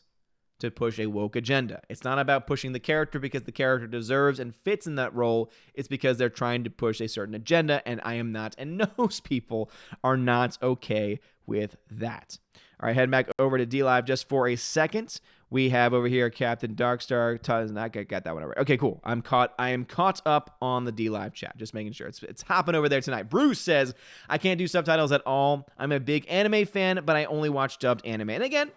To push a woke agenda. It's not about pushing the character because the character deserves and fits in that role. It's because they're trying to push a certain agenda, and I am not, and most people are not okay with that. All right, heading back over to D-Live just for a second. We have over here Captain Darkstar. I got that one over. Okay, cool. I am caught up on the D-Live chat. Just making sure it's hopping over there tonight. Bruce says, I can't do subtitles at all. I'm a big anime fan, but I only watch dubbed anime. And again,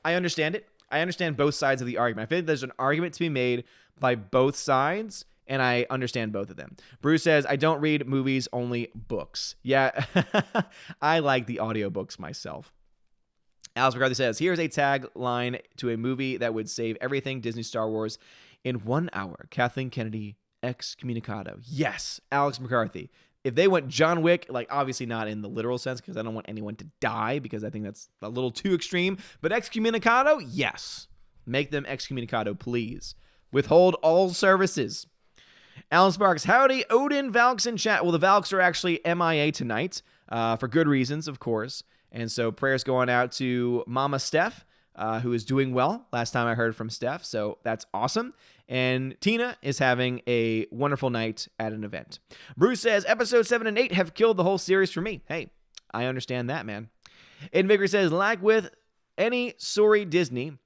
I understand it. I understand both sides of the argument. I feel like there's an argument to be made by both sides, and I understand both of them. Bruce says, I don't read movies, only books. Yeah, I like the audiobooks myself. Alice McCarthy says, here's a tagline to a movie that would save everything Disney Star Wars in 1 hour. Kathleen Kennedy, excommunicado. Yes, Alex McCarthy. If they went John Wick, like obviously not in the literal sense because I don't want anyone to die because I think that's a little too extreme, but excommunicado, yes. Make them excommunicado, please. Withhold all services. Alan Sparks, howdy, Odin, Valks in chat. Well, the Valks are actually MIA tonight for good reasons, of course. And so prayers going out to Mama Steph, who is doing well. Last time I heard from Steph, so that's awesome. And Tina is having a wonderful night at an event. Bruce says, episode 7 and 8 have killed the whole series for me. Hey, I understand that, man. Aiden Vickery says, like with any sorry Disney,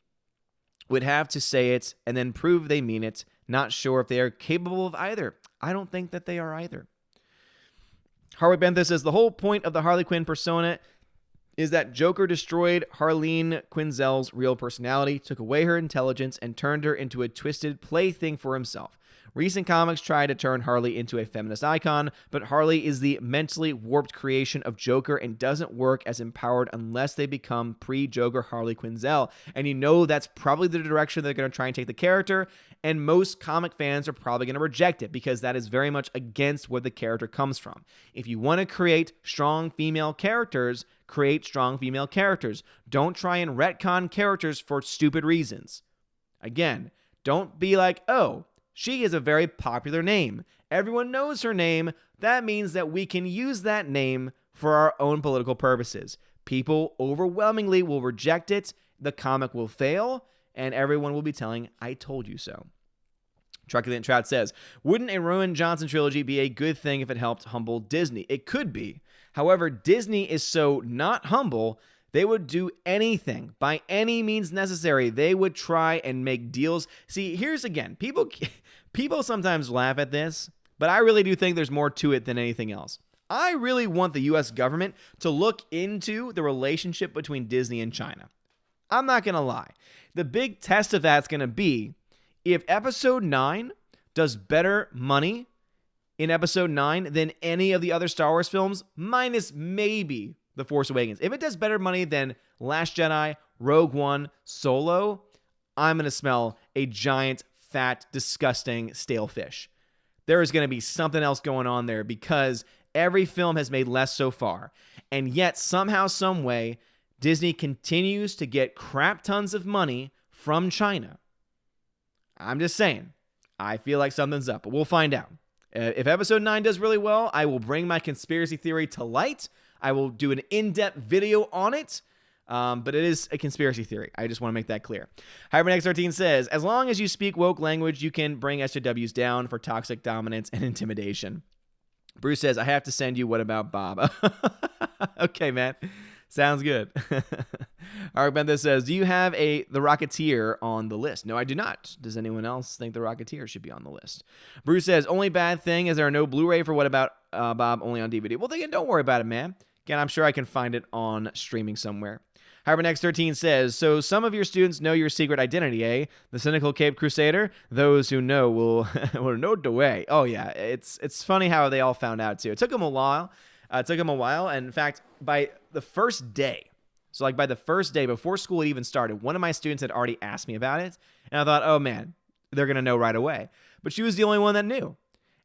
would have to say it and then prove they mean it. Not sure if they are capable of either. I don't think that they are either. Harvey Bentho says, the whole point of the Harley Quinn persona is that Joker destroyed Harleen Quinzel's real personality, took away her intelligence, and turned her into a twisted plaything for himself. Recent comics try to turn Harley into a feminist icon, but Harley is the mentally warped creation of Joker and doesn't work as empowered unless they become pre-Joker Harley Quinzel. And you know that's probably the direction they're going to try and take the character, and most comic fans are probably going to reject it because that is very much against where the character comes from. If you want to create strong female characters, create strong female characters. Don't try and retcon characters for stupid reasons. Again, don't be like, oh, she is a very popular name. Everyone knows her name. That means that we can use that name for our own political purposes. People overwhelmingly will reject it, the comic will fail, and everyone will be telling, I told you so. Truculent Trout says, wouldn't a Rowan Johnson trilogy be a good thing if it helped humble Disney? It could be. However, Disney is so not humble, they would do anything by any means necessary. They would try and make deals. See, here's again, people sometimes laugh at this, but I really do think there's more to it than anything else. I really want the U.S. government to look into the relationship between Disney and China. I'm not going to lie. The big test of that's going to be if Episode 9 does better money in Episode 9 than any of the other Star Wars films, minus maybe The Force Awakens. If it does better money than Last Jedi, Rogue One, Solo, I'm going to smell a giant, fat, disgusting, stale fish. There is going to be something else going on there because every film has made less so far. And yet, somehow, some way, Disney continues to get crap tons of money from China. I'm just saying. I feel like something's up, but we'll find out. If Episode 9 does really well, I will bring my conspiracy theory to light. I will do an in-depth video on it, but it is a conspiracy theory. I just want to make that clear. HyperNex13 says, as long as you speak woke language, you can bring SJWs down for toxic dominance and intimidation. Bruce says, I have to send you What About Bob? Okay, man. Sounds good. All right, Bentha says, do you have The Rocketeer on the list? No, I do not. Does anyone else think The Rocketeer should be on the list? Bruce says, only bad thing is there are no Blu-ray for What About Bob, only on DVD. Well, then don't worry about it, man. Again, I'm sure I can find it on streaming somewhere. HyperNex13 says, so some of your students know your secret identity, eh? The cynical Cape Crusader? Those who know will know the way. Oh, yeah. It's funny how they all found out, too. It took them a while. And in fact, by the first day, so like by the first day before school had even started, one of my students had already asked me about it. And I thought, oh man, they're going to know right away. But she was the only one that knew.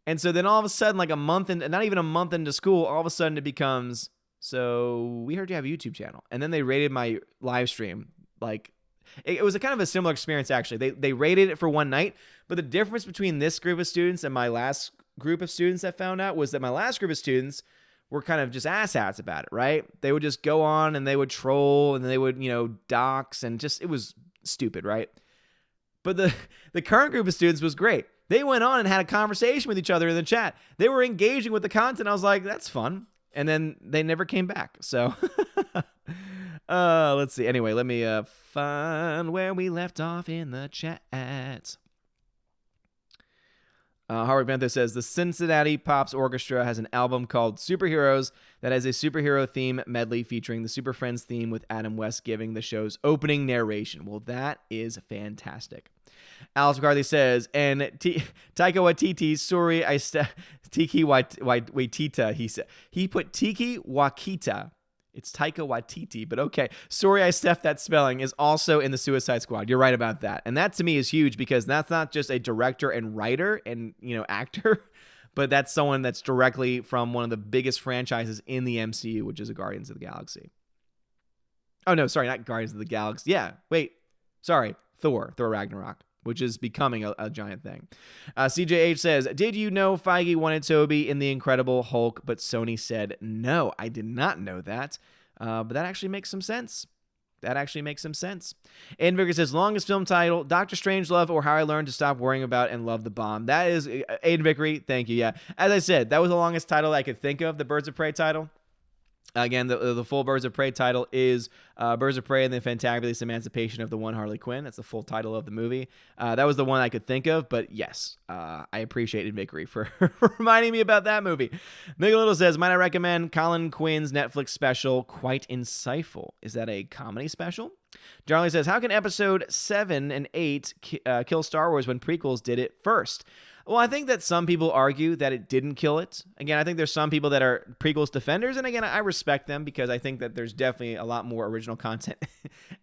And so then all of a sudden, like not even a month into school, all of a sudden it becomes, so we heard you have a YouTube channel. And then they rated my live stream. Like it was a kind of a similar experience, actually. They rated it for one night. But the difference between this group of students and my last group of students that found out was that my last group of students were kind of just asshats about it, right? They would just go on and they would troll and they would, dox and just, it was stupid, right? But the current group of students was great. They went on and had a conversation with each other in the chat. They were engaging with the content. I was like, that's fun. And then they never came back. So let's see. Anyway, let me find where we left off in the chat. Howard Bentha says, the Cincinnati Pops Orchestra has an album called Superheroes that has a superhero theme medley featuring the Super Friends theme with Adam West giving the show's opening narration. Well, that is fantastic. Alice McCarthy says, and Taika Waititi, sorry, Tiki Waitita, he said. He put Tiki Wakita. It's Taika Waititi, but okay. Sorry, I stuffed that spelling is also in the Suicide Squad. You're right about that. And that to me is huge because that's not just a director and writer and, actor, but that's someone that's directly from one of the biggest franchises in the MCU, which is Guardians of the Galaxy. Oh, no, sorry, not Guardians of the Galaxy. Yeah, wait, sorry, Thor Ragnarok, which is becoming a giant thing. CJH says, did you know Feige wanted Toby in The Incredible Hulk, but Sony said no? I did not know that, but that actually makes some sense. Aiden Vicker says, longest film title, Doctor Strangelove or How I Learned to Stop Worrying About and Love the Bomb. That is, Aiden Vickery, thank you, yeah. As I said, that was the longest title I could think of, the Birds of Prey title. Again, the full Birds of Prey title is Birds of Prey and the Fantabulous Emancipation of the One Harley Quinn. That's the full title of the movie. That was the one I could think of, but yes, I appreciated Vickery for reminding me about that movie. Miguel Little says, might I recommend Colin Quinn's Netflix special, Quite Insightful? Is that a comedy special? Darley says, how can episode 7 and 8 kill Star Wars when prequels did it first? Well, I think that some people argue that it didn't kill it. Again, I think there's some people that are prequels defenders, and again, I respect them because I think that there's definitely a lot more original content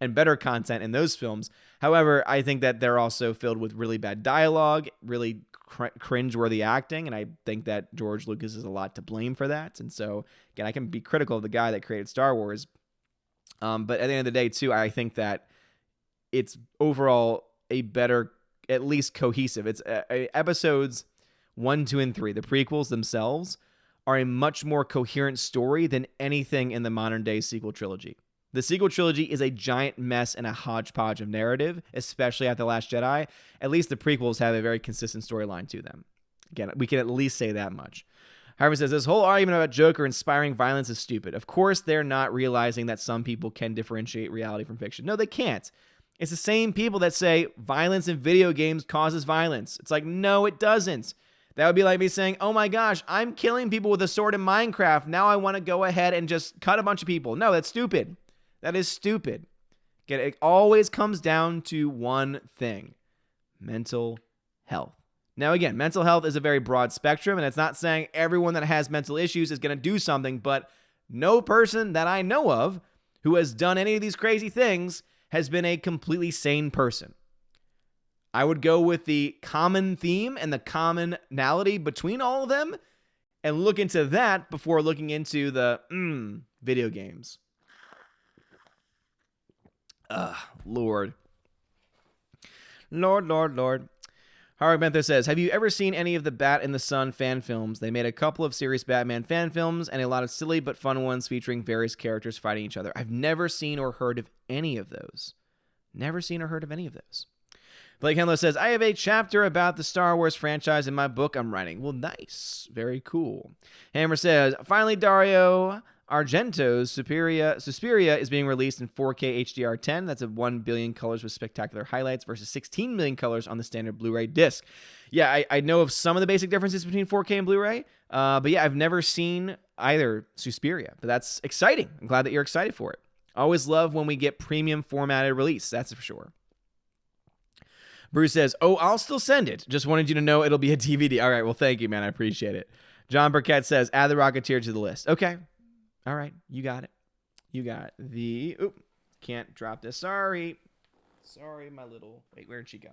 and better content in those films. However, I think that they're also filled with really bad dialogue, really cringe-worthy acting, and I think that George Lucas is a lot to blame for that. And so, again, I can be critical of the guy that created Star Wars, but at the end of the day, too, I think that it's overall a better, at least cohesive. It's episodes 1, 2, and 3. The prequels themselves are a much more coherent story than anything in the modern day sequel trilogy. The sequel trilogy is a giant mess and a hodgepodge of narrative, especially after The Last Jedi. At least the prequels have a very consistent storyline to them. Again, we can at least say that much. Harvey says, this whole argument about Joker inspiring violence is stupid. Of course, they're not realizing that some people can differentiate reality from fiction. No, they can't. It's the same people that say violence in video games causes violence. It's like, no, it doesn't. That would be like me saying, oh my gosh, I'm killing people with a sword in Minecraft. Now I want to go ahead and just cut a bunch of people. No, that's stupid. That is stupid. Again, it always comes down to one thing: mental health. Now, again, mental health is a very broad spectrum, and it's not saying everyone that has mental issues is going to do something, but no person that I know of who has done any of these crazy things has been a completely sane person. I would go with the common theme and the commonality between all of them and look into that before looking into the video games. Lord. Harry Benther says, have you ever seen any of the Bat in the Sun fan films? They made a couple of serious Batman fan films and a lot of silly but fun ones featuring various characters fighting each other. I've never seen or heard of any of those. Blake Henlo says, I have a chapter about the Star Wars franchise in my book I'm writing. Well, nice. Very cool. Hammer says, finally, Dario Argento's Suspiria is being released in 4K HDR10. That's at 1 billion colors with spectacular highlights versus 16 million colors on the standard Blu-ray disc. Yeah, I know of some of the basic differences between 4K and Blu-ray, but yeah, I've never seen either Suspiria, but that's exciting. I'm glad that you're excited for it. Always love when we get premium formatted release, that's for sure. Bruce says, oh, I'll still send it. Just wanted you to know it'll be a DVD. All right, well, thank you, man. I appreciate it. John Burkett says, add the Rocketeer to the list. Okay. All right, you got it. You got the... Oop, can't drop this. Sorry, my little... Wait, where'd she go?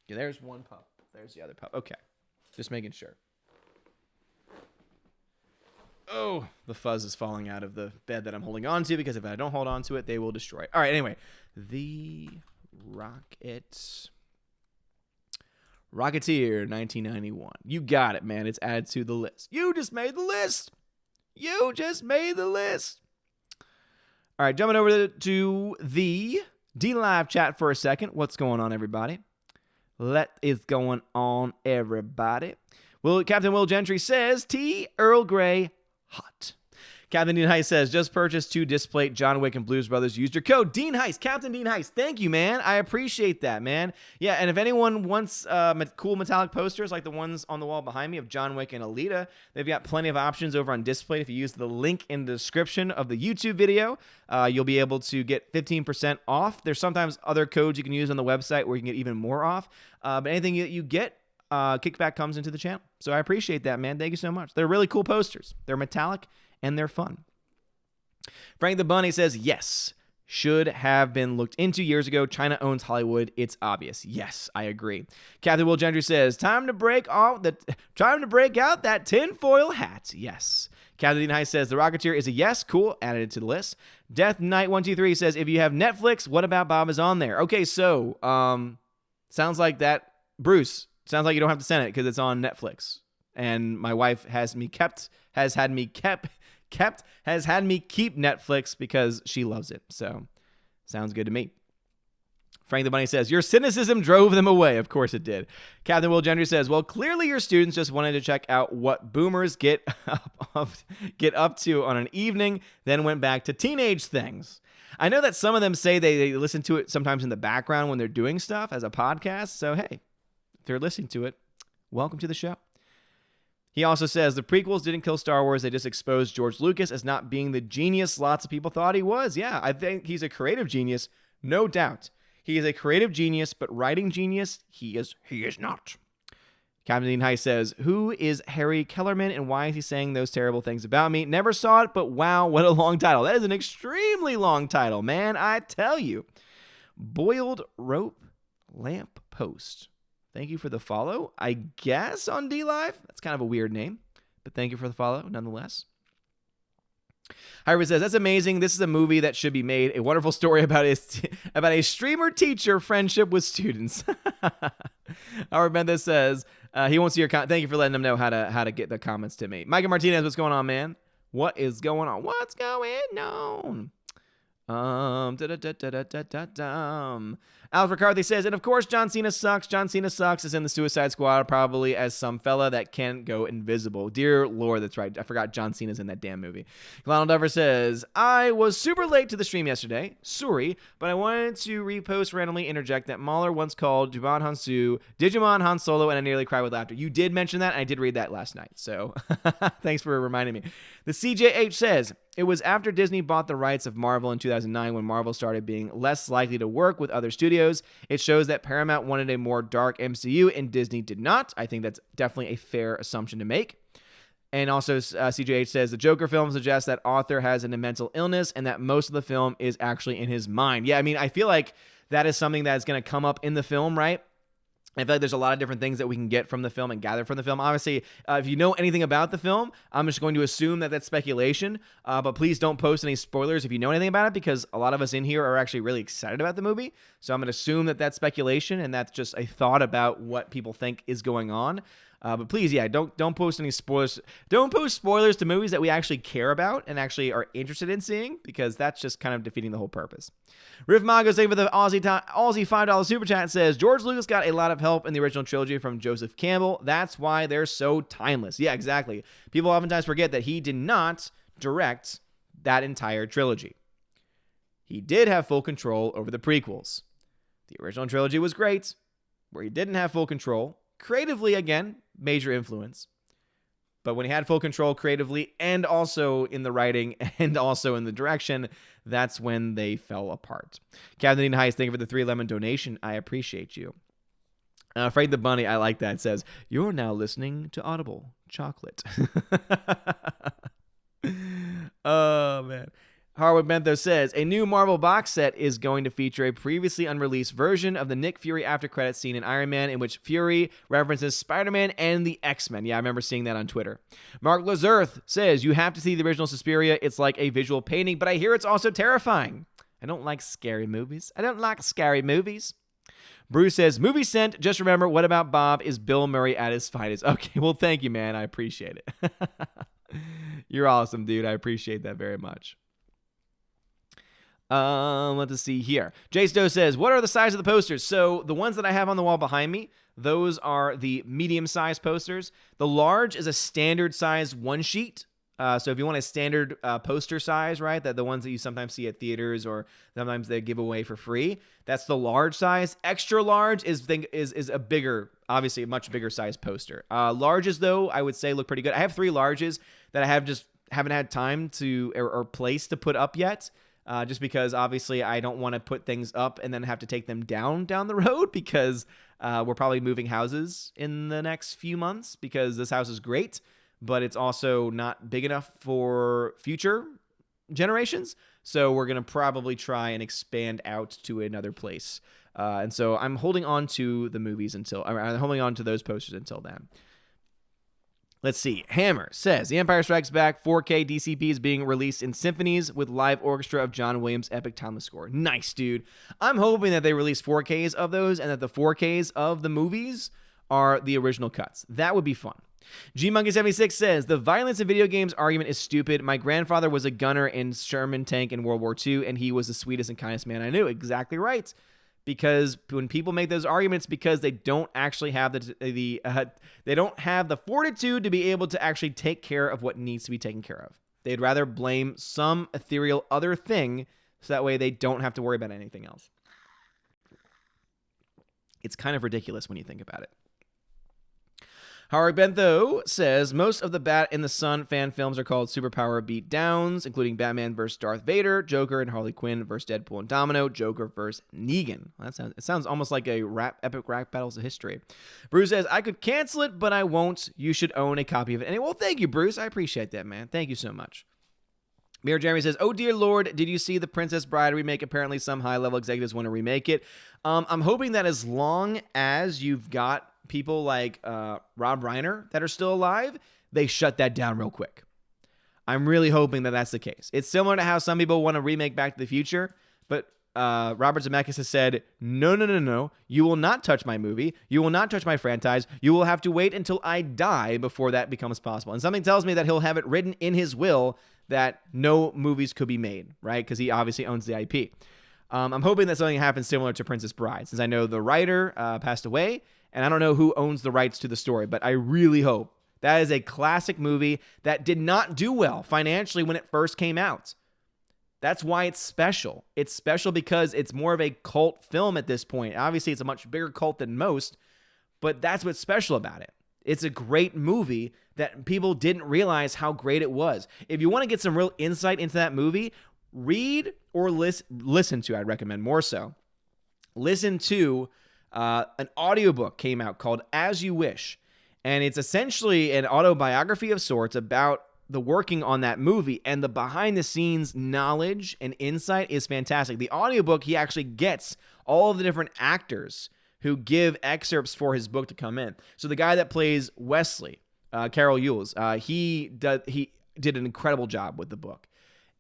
Yeah, there's one pup. There's the other pup. Okay, just making sure. Oh, the fuzz is falling out of the bed that I'm holding on to because if I don't hold on to it, they will destroy it. All right, anyway. The Rocketeer 1991. You got it, man. It's added to the list. You just made the list. All right, jumping over to the D-Live chat for a second. What's going on, everybody? What is going on, everybody? Captain Will Gentry says, tea, Earl Grey, hot. Captain Dean Heist says, just purchased 2 Displate John Wick and Blues Brothers. Used your code, Dean Heist, Captain Dean Heist. Thank you, man. I appreciate that, man. Yeah, and if anyone wants cool metallic posters like the ones on the wall behind me of John Wick and Alita, they've got plenty of options over on Displate. If you use the link in the description of the YouTube video, you'll be able to get 15% off. There's sometimes other codes you can use on the website where you can get even more off. But anything that you get, kickback comes into the channel. So I appreciate that, man. Thank you so much. They're really cool posters. They're metallic and they're fun. Frank the Bunny says, yes, should have been looked into years ago. China owns Hollywood. It's obvious. Yes, I agree. Captain Will Gentry says, time to break out that tinfoil hat. Yes. Captain Dean High says, the Rocketeer is a yes. Cool. Added it to the list. Death Knight 123 says, if you have Netflix, what about Bob is on there? Okay, so sounds like that, Bruce, sounds like you don't have to send it because it's on Netflix. And my wife has had me keep Netflix because she loves it. So, sounds good to me. Frank the Bunny says, your cynicism drove them away. Of course it did. Captain Will Gentry says, well, clearly your students just wanted to check out what boomers get up to on an evening, then went back to teenage things. I know that some of them say they listen to it sometimes in the background when they're doing stuff as a podcast. So, hey, if they're listening to it, welcome to the show. He also says the prequels didn't kill Star Wars. They just exposed George Lucas as not being the genius lots of people thought he was. Yeah, I think he's a creative genius, no doubt. He is a creative genius, but writing genius, he is not. Captain Dean High says, who is Harry Kellerman and why is he saying those terrible things about me? Never saw it, but wow, what a long title. That is an extremely long title, man, I tell you. Boiled Rope Lamp Post. Thank you for the follow, I guess, on DLive. That's kind of a weird name, but thank you for the follow nonetheless. Hyrule says, that's amazing. This is a movie that should be made. A wonderful story about a streamer-teacher friendship with students. Howard Bentha says, he won't see your comment. Thank you for letting him know how to get the comments to me. Micah Martinez, what's going on, man? What is going on? What's going on? Alex McCarthy says, and of course John Cena sucks. John Cena sucks is in the Suicide Squad, probably as some fella that can't go invisible. Dear Lord, that's right. I forgot John Cena's in that damn movie. Lionel Dover says, I was super late to the stream yesterday. Sorry, but I wanted to repost randomly interject that Mahler once called Juban Hansu Digimon Han Solo, and I nearly cried with laughter. You did mention that, and I did read that last night. So thanks for reminding me. The CJH says, it was after Disney bought the rights of Marvel in 2009 when Marvel started being less likely to work with other studios. It shows that Paramount wanted a more dark MCU and Disney did not. I think that's definitely a fair assumption to make. And also, CJH says, the Joker film suggests that Arthur has a mental illness and that most of the film is actually in his mind. Yeah, I mean, I feel like that is something that's going to come up in the film, right? I feel like there's a lot of different things that we can get from the film and gather from the film. Obviously, if you know anything about the film, I'm just going to assume that that's speculation. But please don't post any spoilers if you know anything about it, because a lot of us in here are actually really excited about the movie. So I'm going to assume that that's speculation and that's just a thought about what people think is going on. But please, yeah, don't post any spoilers. Don't post spoilers to movies that we actually care about and actually are interested in seeing, because that's just kind of defeating the whole purpose. Riff Mago saying for the Aussie $5 super chat says, George Lucas got a lot of help in the original trilogy from Joseph Campbell. That's why they're so timeless. Yeah, exactly. People oftentimes forget that he did not direct that entire trilogy. He did have full control over the prequels. The original trilogy was great. Where he didn't have full control, creatively, again, major influence. But when he had full control creatively and also in the writing and also in the direction, that's when they fell apart. Captain Dean Heights, thank you for the 3 lemon donation. I appreciate you. Afraid the Bunny, I like that, says, you're now listening to Audible Chocolate. Oh, man. Harwood Bentho says, a new Marvel box set is going to feature a previously unreleased version of the Nick Fury after credits scene in Iron Man, in which Fury references Spider-Man and the X-Men. Yeah, I remember seeing that on Twitter. Mark Lazarth says, you have to see the original Suspiria. It's like a visual painting, but I hear it's also terrifying. I don't like scary movies. Bruce says, movie sent. Just remember, what about Bob is Bill Murray at his finest. Okay, well, thank you, man. I appreciate it. You're awesome, dude. I appreciate that very much. Let's see here. Jay Stowe says, what are the size of the posters? So the ones that I have on the wall behind me, those are the medium-sized posters. The large is a standard size one sheet. So if you want a standard poster size, right, that the ones that you sometimes see at theaters or sometimes they give away for free, that's the large size. Extra large is a bigger, obviously a much bigger size poster. Larges, though, I would say look pretty good. I have 3 larges that I haven't had time to or place to put up yet. Just because obviously I don't want to put things up and then have to take them down the road, because we're probably moving houses in the next few months, because this house is great, but it's also not big enough for future generations. So we're going to probably try and expand out to another place. And so I'm holding on to I'm holding on to those posters until then. Let's see. Hammer says, The Empire Strikes Back 4K DCP is being released in symphonies with live orchestra of John Williams' epic timeless score. Nice, dude. I'm hoping that they release 4Ks of those and that the 4Ks of the movies are the original cuts. That would be fun. GMonkey76 says, the violence in video games argument is stupid. My grandfather was a gunner in Sherman tank in World War II, and he was the sweetest and kindest man I knew. Exactly right. Because when people make those arguments, because they don't actually have they don't have the fortitude to be able to actually take care of what needs to be taken care of. They'd rather blame some ethereal other thing, so that way they don't have to worry about anything else. It's kind of ridiculous when you think about it. Harik Bentho says, most of the Bat in the Sun fan films are called superpower beatdowns, including Batman vs. Darth Vader, Joker and Harley Quinn vs. Deadpool and Domino, Joker vs. Negan. Well, it sounds almost like a epic rap battles of history. Bruce says, I could cancel it, but I won't. You should own a copy of it. And well, thank you, Bruce. I appreciate that, man. Thank you so much. Mirror Jeremy says, oh, dear Lord, did you see the Princess Bride remake? Apparently some high-level executives want to remake it. I'm hoping that as long as you've got people like Rob Reiner that are still alive, they shut that down real quick. I'm really hoping that that's the case. It's similar to how some people want to remake Back to the Future, but Robert Zemeckis has said, no. You will not touch my movie. You will not touch my franchise. You will have to wait until I die before that becomes possible. And something tells me that he'll have it written in his will that no movies could be made, right? Because he obviously owns the IP. I'm hoping that something happens similar to Princess Bride, since I know the writer passed away, and I don't know who owns the rights to the story, but I really hope. That is a classic movie that did not do well financially when it first came out. That's why it's special. It's special because it's more of a cult film at this point. Obviously, it's a much bigger cult than most, but that's what's special about it. It's a great movie that people didn't realize how great it was. If you want to get some real insight into that movie, read or listen to, I'd recommend more so. Listen to an audiobook came out called As You Wish. And it's essentially an autobiography of sorts about the working on that movie, and the behind the scenes knowledge and insight is fantastic. The audiobook, he actually gets all of the different actors who give excerpts for his book to come in. So the guy that plays Wesley, Carol Ewells, he did an incredible job with the book.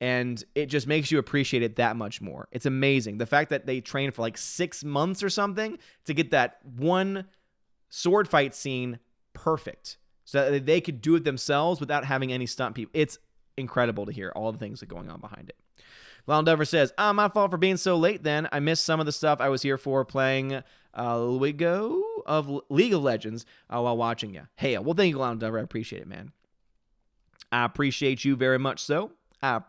And it just makes you appreciate it that much more. It's amazing. The fact that they trained for like 6 months or something to get that one sword fight scene perfect so that they could do it themselves without having any stunt people. It's incredible to hear all the things that are going on behind it. Lon Dover says, my fault for being so late then. I missed some of the stuff I was here for playing League of Legends while watching you. Hey, well, thank you, Lon Dover. I appreciate it, man. I appreciate you very much so. Michael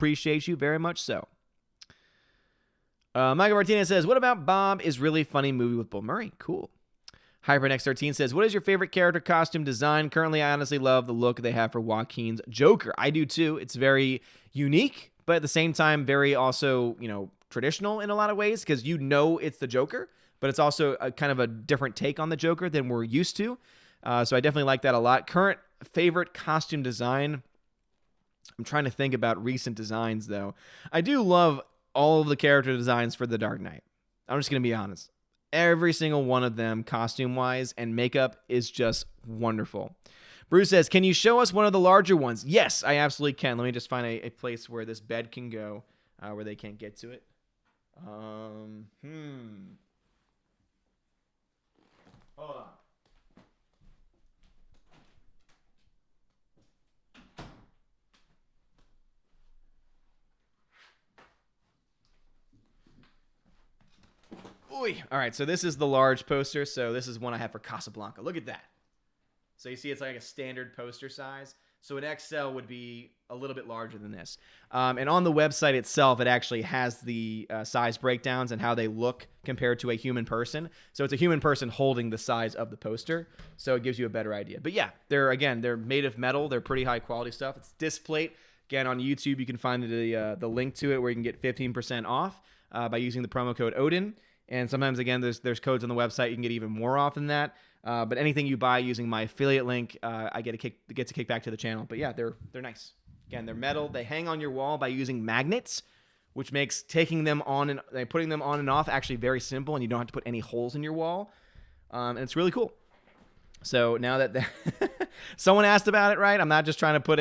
Martinez says, what about Bob is Really Funny movie with Bill Murray? Cool. HyperNext13 says, what is your favorite character costume design? Currently, I honestly love the look they have for Joaquin's Joker. I do too. It's very unique, but at the same time, very also, traditional in a lot of ways, because it's the Joker, but it's also a kind of a different take on the Joker than we're used to. So I definitely like that a lot. Current favorite costume design, I'm trying to think about recent designs, though. I do love all of the character designs for The Dark Knight. I'm just going to be honest. Every single one of them, costume-wise and makeup, is just wonderful. Bruce says, can you show us one of the larger ones? Yes, I absolutely can. Let me just find a place where this bed can go, where they can't get to it. Hold on. All right, so this is the large poster. So this is one I have for Casablanca. Look at that. So you see it's like a standard poster size. So an XL would be a little bit larger than this. And on the website itself, it actually has the size breakdowns and how they look compared to a human person. So it's a human person holding the size of the poster. So it gives you a better idea. But yeah, they're made of metal. They're pretty high quality stuff. It's Displate. Again, on YouTube, you can find the link to it where you can get 15% off by using the promo code Odin. And sometimes, again, there's codes on the website. You can get even more off than that. But anything you buy using my affiliate link, I get to kick back to the channel. But yeah, they're nice. Again, they're metal. They hang on your wall by using magnets, which makes taking them on and putting them on and off actually very simple, and you don't have to put any holes in your wall. And it's really cool. So now that someone asked about it, right? I'm not just trying to put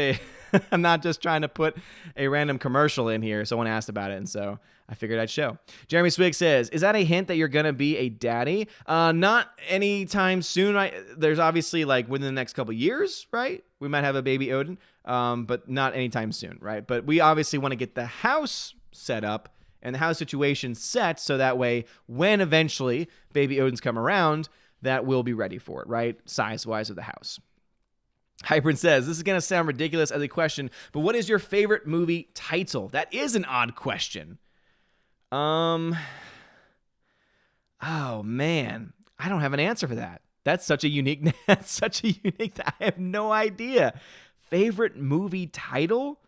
a random commercial in here. Someone asked about it, and so I figured I'd show. Jeremy Swig says, is that a hint that you're going to be a daddy? Not anytime soon. There's obviously like within the next couple years, right? We might have a baby Odin, but not anytime soon, right? But we obviously want to get the house set up and the house situation set so that way when eventually baby Odins come around, that we'll be ready for it, right? Size-wise of the house. Hypern says, this is going to sound ridiculous as a question, but what is your favorite movie title? That is an odd question. Oh, man. I don't have an answer for that. That's such a unique. That's such a unique. I have no idea. Favorite movie title?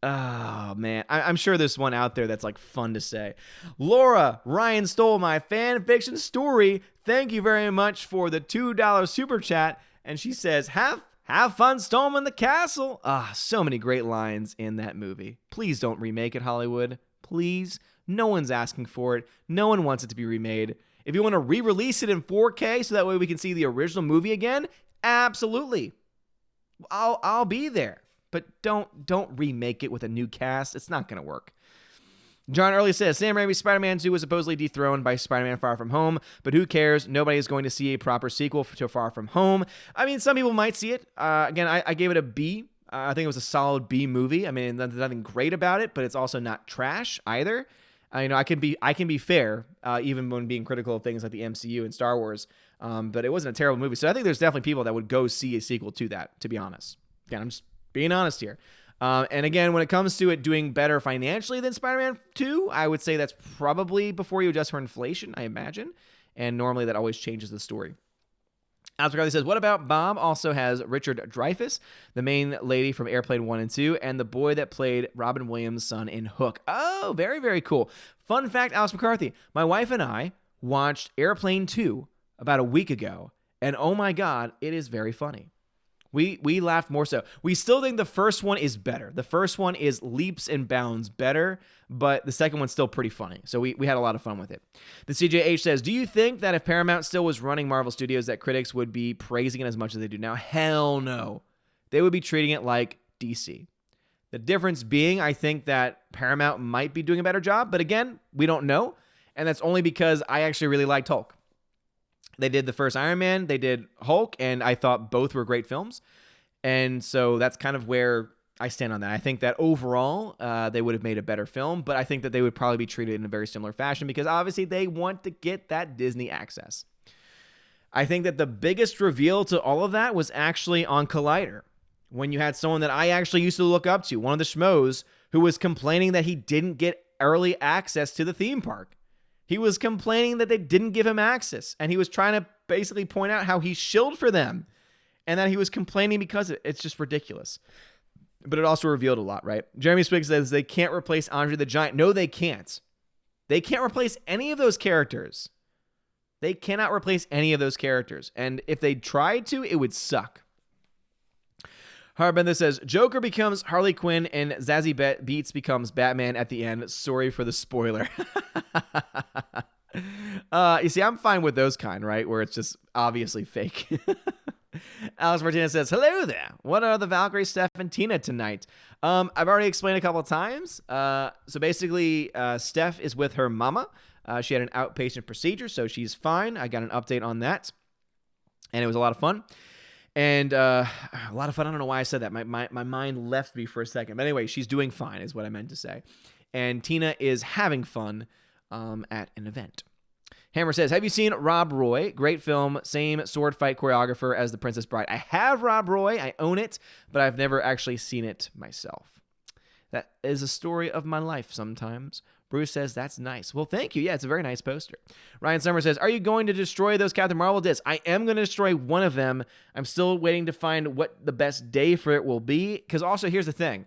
Oh, man. I'm sure there's one out there that's like fun to say. Laura, Ryan stole my fan fiction story. Thank you very much for the $2 super chat. And she says, have fun storming the castle. So many great lines in that movie. Please don't remake it, Hollywood. Please. No one's asking for it. No one wants it to be remade. If you want to re-release it in 4K so that way we can see the original movie again, absolutely. I'll be there. But don't remake it with a new cast. It's not going to work. John Early says, Sam Raimi's Spider-Man 2 was supposedly dethroned by Spider-Man Far From Home, but who cares? Nobody is going to see a proper sequel to Far From Home. I mean, some people might see it. Again, I gave it a B. I think it was a solid B movie. I mean, there's nothing great about it, but it's also not trash either. I can be fair, even when being critical of things like the MCU and Star Wars. But it wasn't a terrible movie. So I think there's definitely people that would go see a sequel to that, to be honest. Again, I'm just being honest here. And again, when it comes to it doing better financially than Spider-Man 2, I would say that's probably before you adjust for inflation, I imagine. And normally that always changes the story. Alex McCarthy says, what about Bob also has Richard Dreyfuss, the main lady from Airplane 1 and 2, and the boy that played Robin Williams' son in Hook. Oh, very, very cool. Fun fact, Alex McCarthy, my wife and I watched Airplane 2 about a week ago, and oh my God, it is very funny. We laughed more so. We still think the first one is better. The first one is leaps and bounds better, but the second one's still pretty funny. So we had a lot of fun with it. The CJH says, do you think that if Paramount still was running Marvel Studios that critics would be praising it as much as they do now? Hell no. They would be treating it like DC. The difference being, I think that Paramount might be doing a better job, but again, we don't know. And that's only because I actually really liked Hulk. They did the first Iron Man, they did Hulk, and I thought both were great films. And so that's kind of where I stand on that. I think that overall, they would have made a better film, but I think that they would probably be treated in a very similar fashion because obviously they want to get that Disney access. I think that the biggest reveal to all of that was actually on Collider, when you had someone that I actually used to look up to, one of the schmoes, who was complaining that he didn't get early access to the theme park. He was complaining that they didn't give him access, and he was trying to basically point out how he shilled for them and that he was complaining because of it. It's just ridiculous. But it also revealed a lot, right? Jeremy Swiggs says they can't replace Andre the Giant. No, they can't. They can't replace any of those characters. They cannot replace any of those characters. And if they tried to, it would suck. Harbender says, Joker becomes Harley Quinn and Zazie Beetz becomes Batman at the end. Sorry for the spoiler. You see, I'm fine with those kind, right? Where it's just obviously fake. Alex Martinez says, hello there. What are the Valkyrie, Steph, and Tina tonight? I've already explained a couple of times. So basically, Steph is with her mama. She had an outpatient procedure, so she's fine. I got an update on that. And it was a lot of fun. And a lot of fun. I don't know why I said that. My mind left me for a second. But anyway, she's doing fine is what I meant to say. And Tina is having fun at an event. Hammer says, have you seen Rob Roy? Great film. Same sword fight choreographer as The Princess Bride. I have Rob Roy. I own it. But I've never actually seen it myself. That is a story of my life sometimes. Bruce says, that's nice. Well, thank you. Yeah, it's a very nice poster. Ryan Summer says, are you going to destroy those Captain Marvel discs? I am going to destroy one of them. I'm still waiting to find what the best day for it will be. Because also, here's the thing.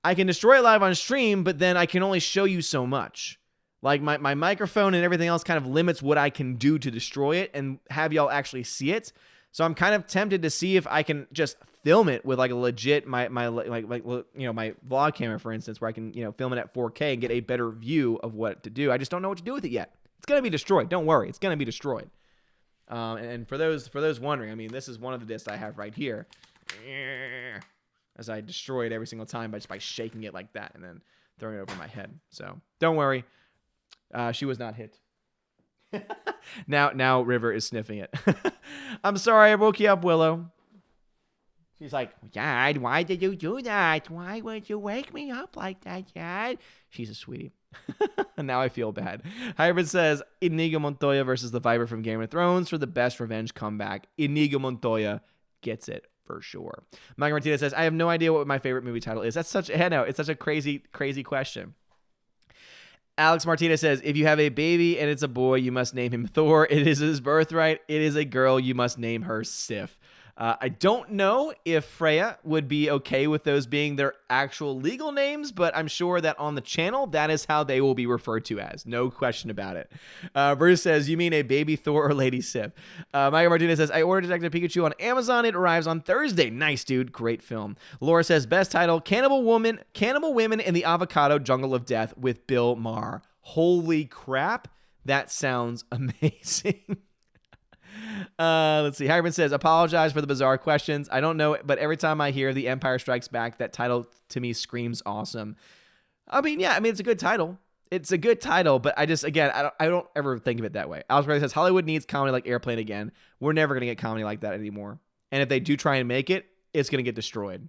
I can destroy it live on stream, but then I can only show you so much. Like, my microphone and everything else kind of limits what I can do to destroy it and have y'all actually see it. So I'm kind of tempted to see if I can just film it with like a legit my vlog camera, for instance, where I can film it at 4K and get a better view of what to do. I just don't know what to do with it yet. It's gonna be destroyed. Don't worry, it's gonna be destroyed. And for those wondering, I mean, this is one of the discs I have right here, as I destroy it every single time by shaking it like that and then throwing it over my head. So don't worry, she was not hit. Now River is sniffing it. I'm sorry I woke you up, Willow. She's like, Dad, why did you do that? Why would you wake me up like that, Dad? She's a sweetie. Now I feel bad. Hybrid says, Inigo Montoya versus the Viper from Game of Thrones for the best revenge comeback. Inigo Montoya gets it for sure. Mike Martinez says, I have no idea what my favorite movie title is. It's such a crazy, crazy question. Alex Martinez says, if you have a baby and it's a boy, you must name him Thor. It is his birthright. It is a girl. You must name her Sif. I don't know if Freya would be okay with those being their actual legal names, but I'm sure that on the channel, that is how they will be referred to as. No question about it. Bruce says, you mean a baby Thor or Lady Sif? Michael Martinez says, I ordered Detective Pikachu on Amazon. It arrives on Thursday. Nice, dude. Great film. Laura says, best title, Cannibal Women in the Avocado Jungle of Death with Bill Maher. Holy crap. That sounds amazing. Let's see. Hagman says, apologize for the bizarre questions. I don't know, but every time I hear The Empire Strikes Back, that title to me screams awesome. I mean, yeah, it's a good title. It's a good title, but I don't ever think of it that way. Alex Bradley says, Hollywood needs comedy like Airplane again. We're never going to get comedy like that anymore. And if they do try and make it, it's going to get destroyed.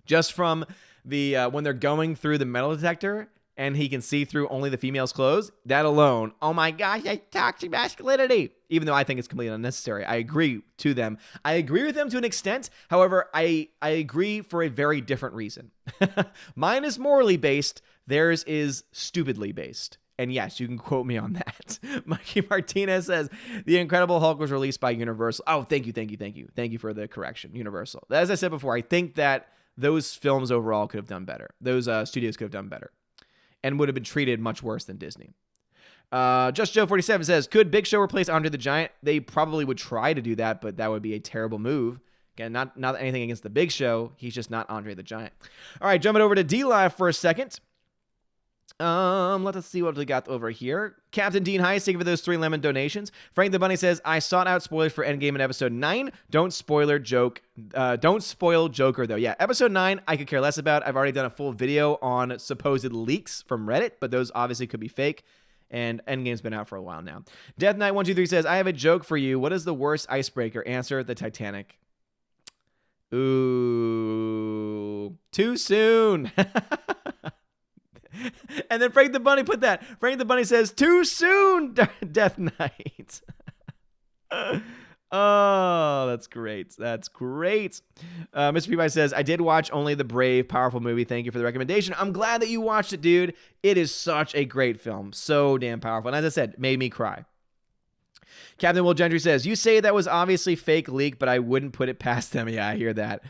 Just from the when they're going through the metal detector and he can see through only the female's clothes, that alone, oh my gosh, that's toxic masculinity. Even though I think it's completely unnecessary. I agree to them. I agree with them to an extent. However, I agree for a very different reason. Mine is morally based. Theirs is stupidly based. And yes, you can quote me on that. Mikey Martinez says, The Incredible Hulk was released by Universal. Oh, thank you. Thank you for the correction, Universal. As I said before, I think that those films overall could have done better. Those studios could have done better. And would have been treated much worse than Disney. Just Joe 47 says, could Big Show replace Andre the Giant? They probably would try to do that, but that would be a terrible move. Again, not anything against the Big Show. He's just not Andre the Giant. All right, jumping over to D-Live for a second. Let us see what we got over here. Captain Dean Heiss, thank you for those 3 lemon donations. Frank the Bunny says, I sought out spoilers for Endgame in episode 9. Don't spoil Joker, though. Yeah, episode 9, I could care less about. I've already done a full video on supposed leaks from Reddit, but those obviously could be fake. And Endgame's been out for a while now. Death Knight 123 says, I have a joke for you. What is the worst icebreaker? Answer, the Titanic. Ooh, too soon. And then Frank the Bunny put that. Frank the Bunny says, too soon, Death Knight. Oh, that's great. That's great. Mr. Peabody says, I did watch only the Brave, powerful movie. Thank you for the recommendation. I'm glad that you watched it, dude. It is such a great film. So damn powerful. And as I said, made me cry. Captain Will Gentry says, you say that was obviously fake leak, but I wouldn't put it past them. Yeah, I hear that.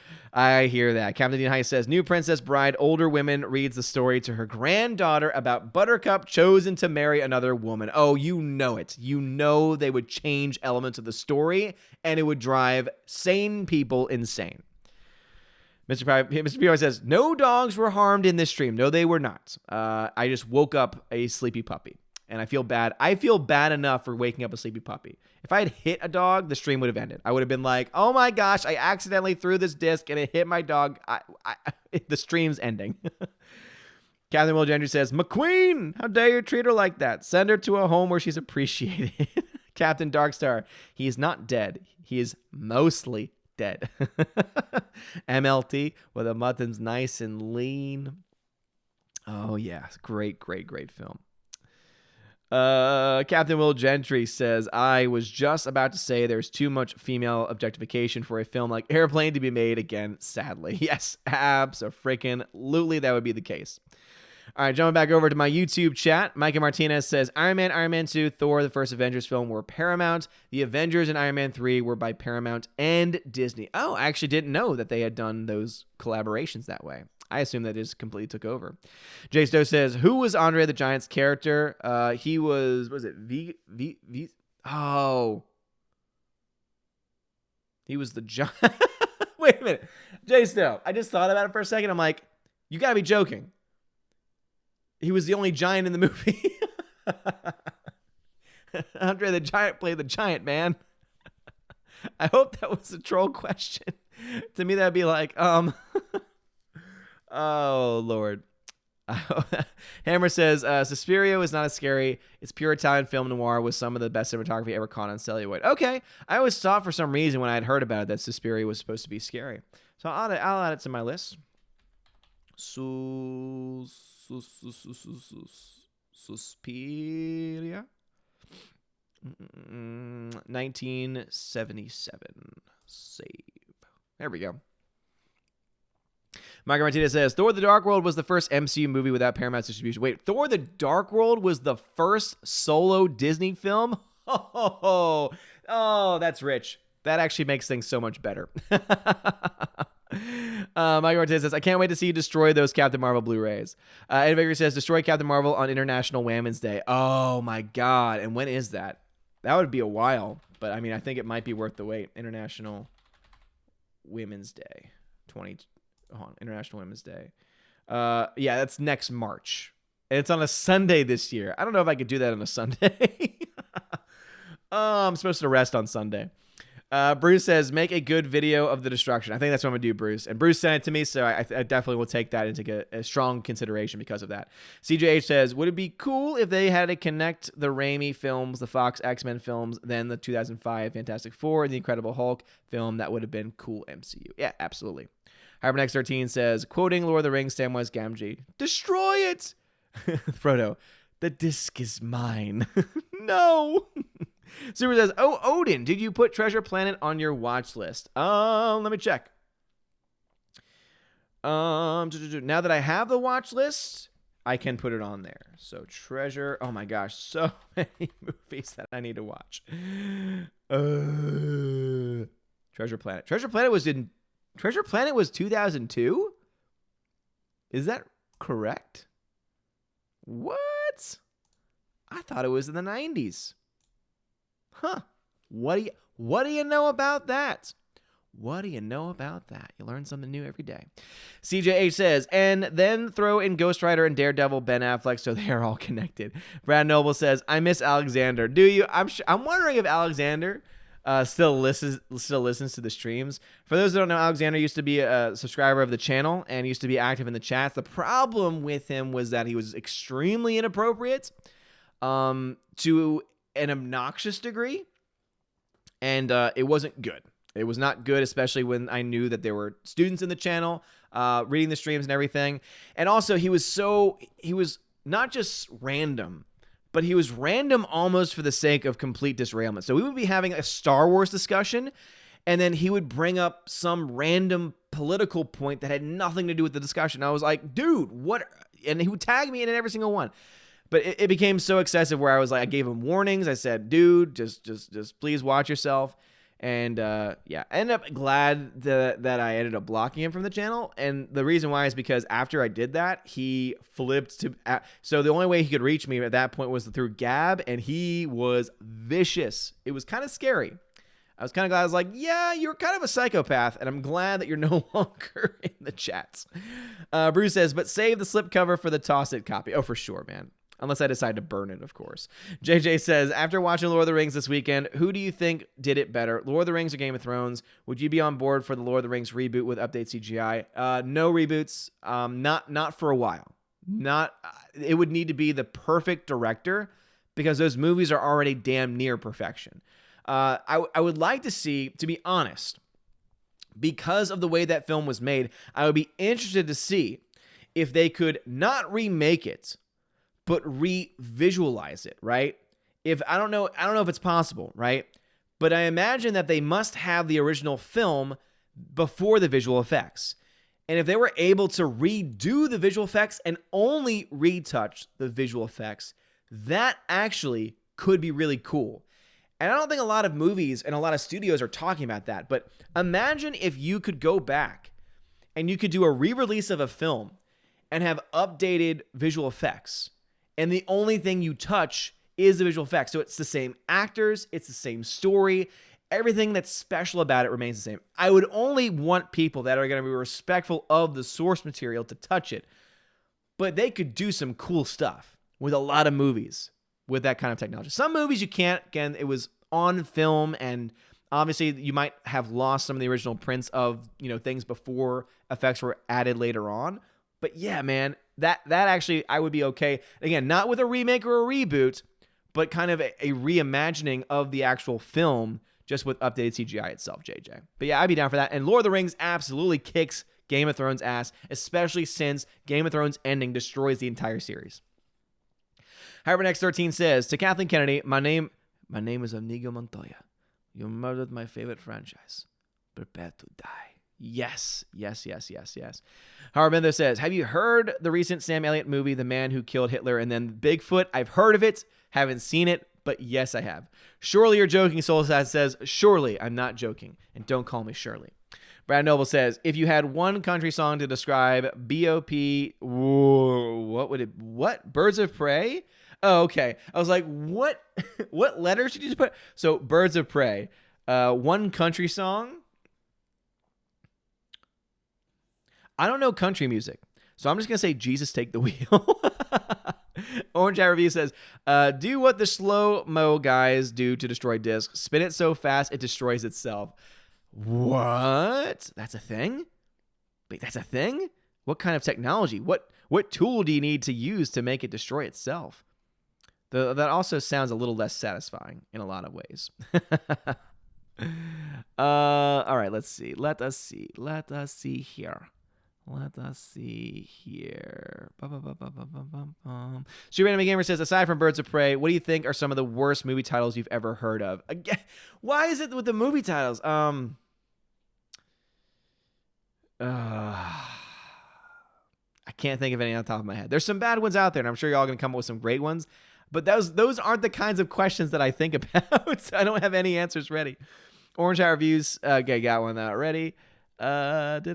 Captain Dean Heiss says, new Princess Bride, older women reads the story to her granddaughter about Buttercup chosen to marry another woman. Oh, you know it. You know they would change elements of the story, and it would drive sane people insane. Mr. P.O. says, no dogs were harmed in this stream. No, they were not. I just woke up a sleepy puppy. And I feel bad. I feel bad enough for waking up a sleepy puppy. If I had hit a dog, the stream would have ended. I would have been like, oh my gosh, I accidentally threw this disc and it hit my dog. The stream's ending. Captain Will Gentry says, McQueen, how dare you treat her like that? Send her to a home where she's appreciated. Captain Darkstar, he is not dead. He is mostly dead. MLT, where the mutton's nice and lean. Oh yeah, great film. Captain Will Gentry says, I was just about to say there's too much female objectification for a film like Airplane to be made again, sadly. Yes, abso-freaking-lutely that would be the case. All right, jumping back over to my YouTube chat, Micah Martinez says, Iron Man 2, Thor, the first Avengers film were Paramount. The Avengers and Iron Man 3 were by Paramount and Disney. Oh, I actually didn't know that they had done those collaborations that way. I assume that just completely took over. Jay Stowe says, who was Andre the Giant's character? He was it Oh. He was the giant. Wait a minute. Jay Stowe, I just thought about it for a second. I'm like, you gotta be joking. He was the only giant in the movie. Andre the Giant played the giant, man. I hope that was a troll question. To me, that'd be like, oh, Lord. Hammer says, Suspiria is not as scary. It's pure Italian film noir with some of the best cinematography ever caught on celluloid. Okay. I always thought for some reason when I had heard about it that Suspiria was supposed to be scary. So I'll add it to my list. Suspiria. 1977. Save. There we go. Michael Martinez says, Thor the Dark World was the first MCU movie without Paramount's distribution. Wait, Thor the Dark World was the first solo Disney film? Oh, that's rich. That actually makes things so much better. Michael Martinez says, I can't wait to see you destroy those Captain Marvel Blu-rays. Ed Baker says, destroy Captain Marvel on International Women's Day. Oh, my God. And when is that? That would be a while. But, I mean, I think it might be worth the wait. International Women's Day. International Women's Day. Yeah, that's next March. And it's on a Sunday this year. I don't know if I could do that on a Sunday. I'm supposed to rest on Sunday. Bruce says, make a good video of the destruction. I think that's what I'm going to do, Bruce. And Bruce sent it to me, so I definitely will take that into a strong consideration because of that. CJH says, would it be cool if they had to connect the Raimi films, the Fox X-Men films, then the 2005 Fantastic Four and the Incredible Hulk film? That would have been cool MCU. Yeah, absolutely. Hypernex13 says, quoting Lord of the Rings, Samwise Gamgee, destroy it! Frodo, the disc is mine. No! Super says, oh, Odin, did you put Treasure Planet on your watch list? Let me check. Now that I have the watch list, I can put it on there. So Treasure, oh my gosh, so many movies that I need to watch. Treasure Planet. Treasure Planet was 2002? Is that correct? What? I thought it was in the 90s. Huh. What do you know about that? What do you know about that? You learn something new every day. CJH says, and then throw in Ghost Rider and Daredevil, Ben Affleck, so they are all connected. Brad Noble says, I miss Alexander. Do you? I'm wondering if Alexander still listens to the streams. For those that don't know, Alexander used to be a subscriber of the channel and used to be active in the chats. The problem with him was that he was extremely inappropriate to an obnoxious degree, and it wasn't good. It was not good, especially when I knew that there were students in the channel reading the streams and everything. And also, he was not just random, but he was random almost for the sake of complete disrailment. So we would be having a Star Wars discussion, and then he would bring up some random political point that had nothing to do with the discussion. I was like, dude, what? And he would tag me in every single one. But it became so excessive where I was like, I gave him warnings. I said, dude, just please watch yourself. And yeah, I ended up glad that I ended up blocking him from the channel. And the reason why is because after I did that, he flipped to. So the only way he could reach me at that point was through Gab, and he was vicious. It was kind of scary. I was kind of glad. I was like, yeah, you're kind of a psychopath, and I'm glad that you're no longer in the chats. Bruce says, but save the slipcover for the Toss It copy. Oh, for sure, man. Unless I decide to burn it, of course. JJ says, after watching Lord of the Rings this weekend, who do you think did it better, Lord of the Rings or Game of Thrones? Would you be on board for the Lord of the Rings reboot with update CGI? No reboots. Not for a while. It would need to be the perfect director because those movies are already damn near perfection. I would like to see, to be honest, because of the way that film was made, I would be interested to see if they could not remake it, but re-visualize it, right? I don't know if it's possible, right? But I imagine that they must have the original film before the visual effects. And if they were able to redo the visual effects and only retouch the visual effects, that actually could be really cool. And I don't think a lot of movies and a lot of studios are talking about that. But imagine if you could go back and you could do a re-release of a film and have updated visual effects. And the only thing you touch is the visual effects. So it's the same actors, it's the same story. Everything that's special about it remains the same. I would only want people that are going to be respectful of the source material to touch it. But they could do some cool stuff with a lot of movies with that kind of technology. Some movies you can't. Again, it was on film, and obviously you might have lost some of the original prints of, things before effects were added later on. But yeah, man, that actually I would be okay. Again, not with a remake or a reboot, but kind of a reimagining of the actual film just with updated CGI itself, JJ. But yeah, I'd be down for that. And Lord of the Rings absolutely kicks Game of Thrones ass, especially since Game of Thrones ending destroys the entire series. HyperNext13 says, to Kathleen Kennedy, my name is Inigo Montoya. You murdered my favorite franchise. Prepare to die. Yes. Howard Benther says, have you heard the recent Sam Elliott movie, The Man Who Killed Hitler and Then Bigfoot? I've heard of it, haven't seen it, but yes, I have. Surely you're joking, Soul says, surely I'm not joking, and don't call me Shirley. Brad Noble says, if you had one country song to describe B.O.P., what? Birds of Prey? Oh, okay. I was like, what letters did you just put? So, Birds of Prey. One country song. I don't know country music, so I'm just going to say Jesus Take the Wheel. Orange Eye Review says, do what the slow-mo guys do to destroy discs. Spin it so fast it destroys itself. What? That's a thing? Wait, that's a thing? What kind of technology? What tool do you need to use to make it destroy itself? That also sounds a little less satisfying in a lot of ways. All right, let's see. Let us see here. Street Random Gamer says, aside from Birds of Prey, what do you think are some of the worst movie titles you've ever heard of? Again, why is it with the movie titles? I can't think of any on the top of my head. There's some bad ones out there, and I'm sure y'all are going to come up with some great ones. But those aren't the kinds of questions that I think about. So I don't have any answers ready. Orange Eye Reviews, okay, got one ready. Hardwick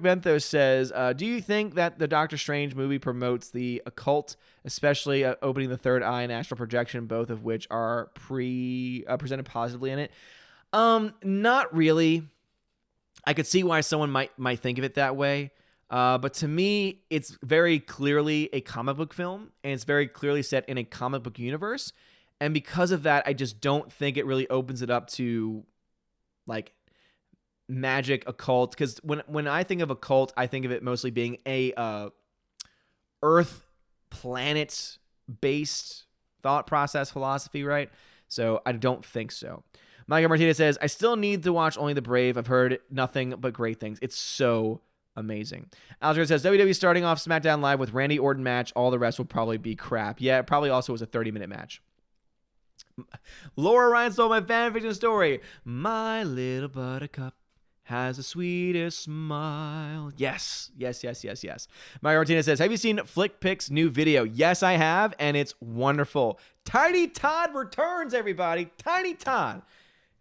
Benthos says, do you think that the Doctor Strange movie promotes the occult, especially opening the third eye and astral projection, both of which are presented positively in it? Not really. I could see why someone might think of it that way. But to me, it's very clearly a comic book film, and it's very clearly set in a comic book universe. And because of that, I just don't think it really opens it up to like magic, occult. Because when I think of occult, I think of it mostly being a Earth planet based thought process philosophy, right? So I don't think so. Michael Martinez says, I still need to watch Only the Brave. I've heard nothing but great things. It's so amazing. Alger says, WWE starting off SmackDown Live with Randy Orton match. All the rest will probably be crap. Yeah, it probably also was a 30-minute match. Laura Ryan stole my fanfiction story. My little buttercup has the sweetest smile. Yes. Mike Martinez says, have you seen FlickPick's new video? Yes, I have, and it's wonderful. Tiny Todd returns, everybody. Tiny Todd.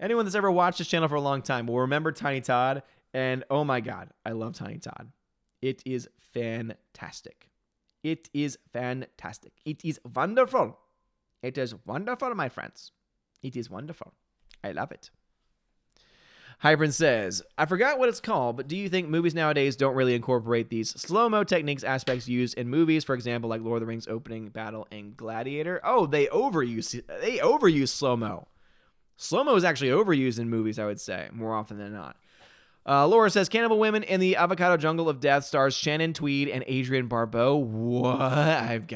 Anyone that's ever watched this channel for a long time will remember Tiny Todd, and oh my God, I love Tiny Todd. It is fantastic. It is wonderful. It is wonderful, my friends. It is wonderful. I love it. Hybrid says, I forgot what it's called, but do you think movies nowadays don't really incorporate these slow-mo techniques aspects used in movies, for example, like Lord of the Rings opening battle and Gladiator? Oh, they overuse slow-mo. Slow-mo is actually overused in movies, I would say, more often than not. Laura says, Cannibal Women in the Avocado Jungle of Death stars Shannon Tweed and Adrienne Barbeau. What?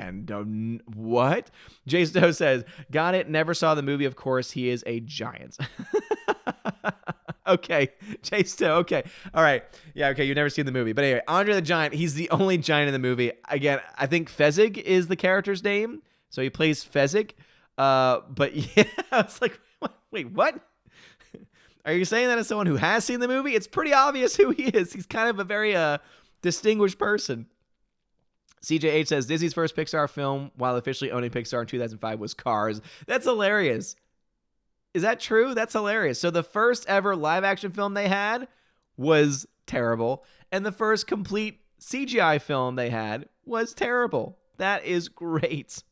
Jay Stowe says, got it. Never saw the movie. Of course, he is a giant. Okay. Jay Stowe. Okay. All right. Yeah. Okay. You've never seen the movie. But anyway, Andre the Giant, he's the only giant in the movie. Again, I think Fezzik is the character's name. So he plays Fezzik. But yeah, I was like, wait, what? Are you saying that as someone who has seen the movie? It's pretty obvious who he is. He's kind of a very distinguished person. CJH says, Disney's first Pixar film, while officially owning Pixar in 2005, was Cars. That's hilarious. Is that true? That's hilarious. So the first ever live action film they had was terrible. And the first complete CGI film they had was terrible. That is great.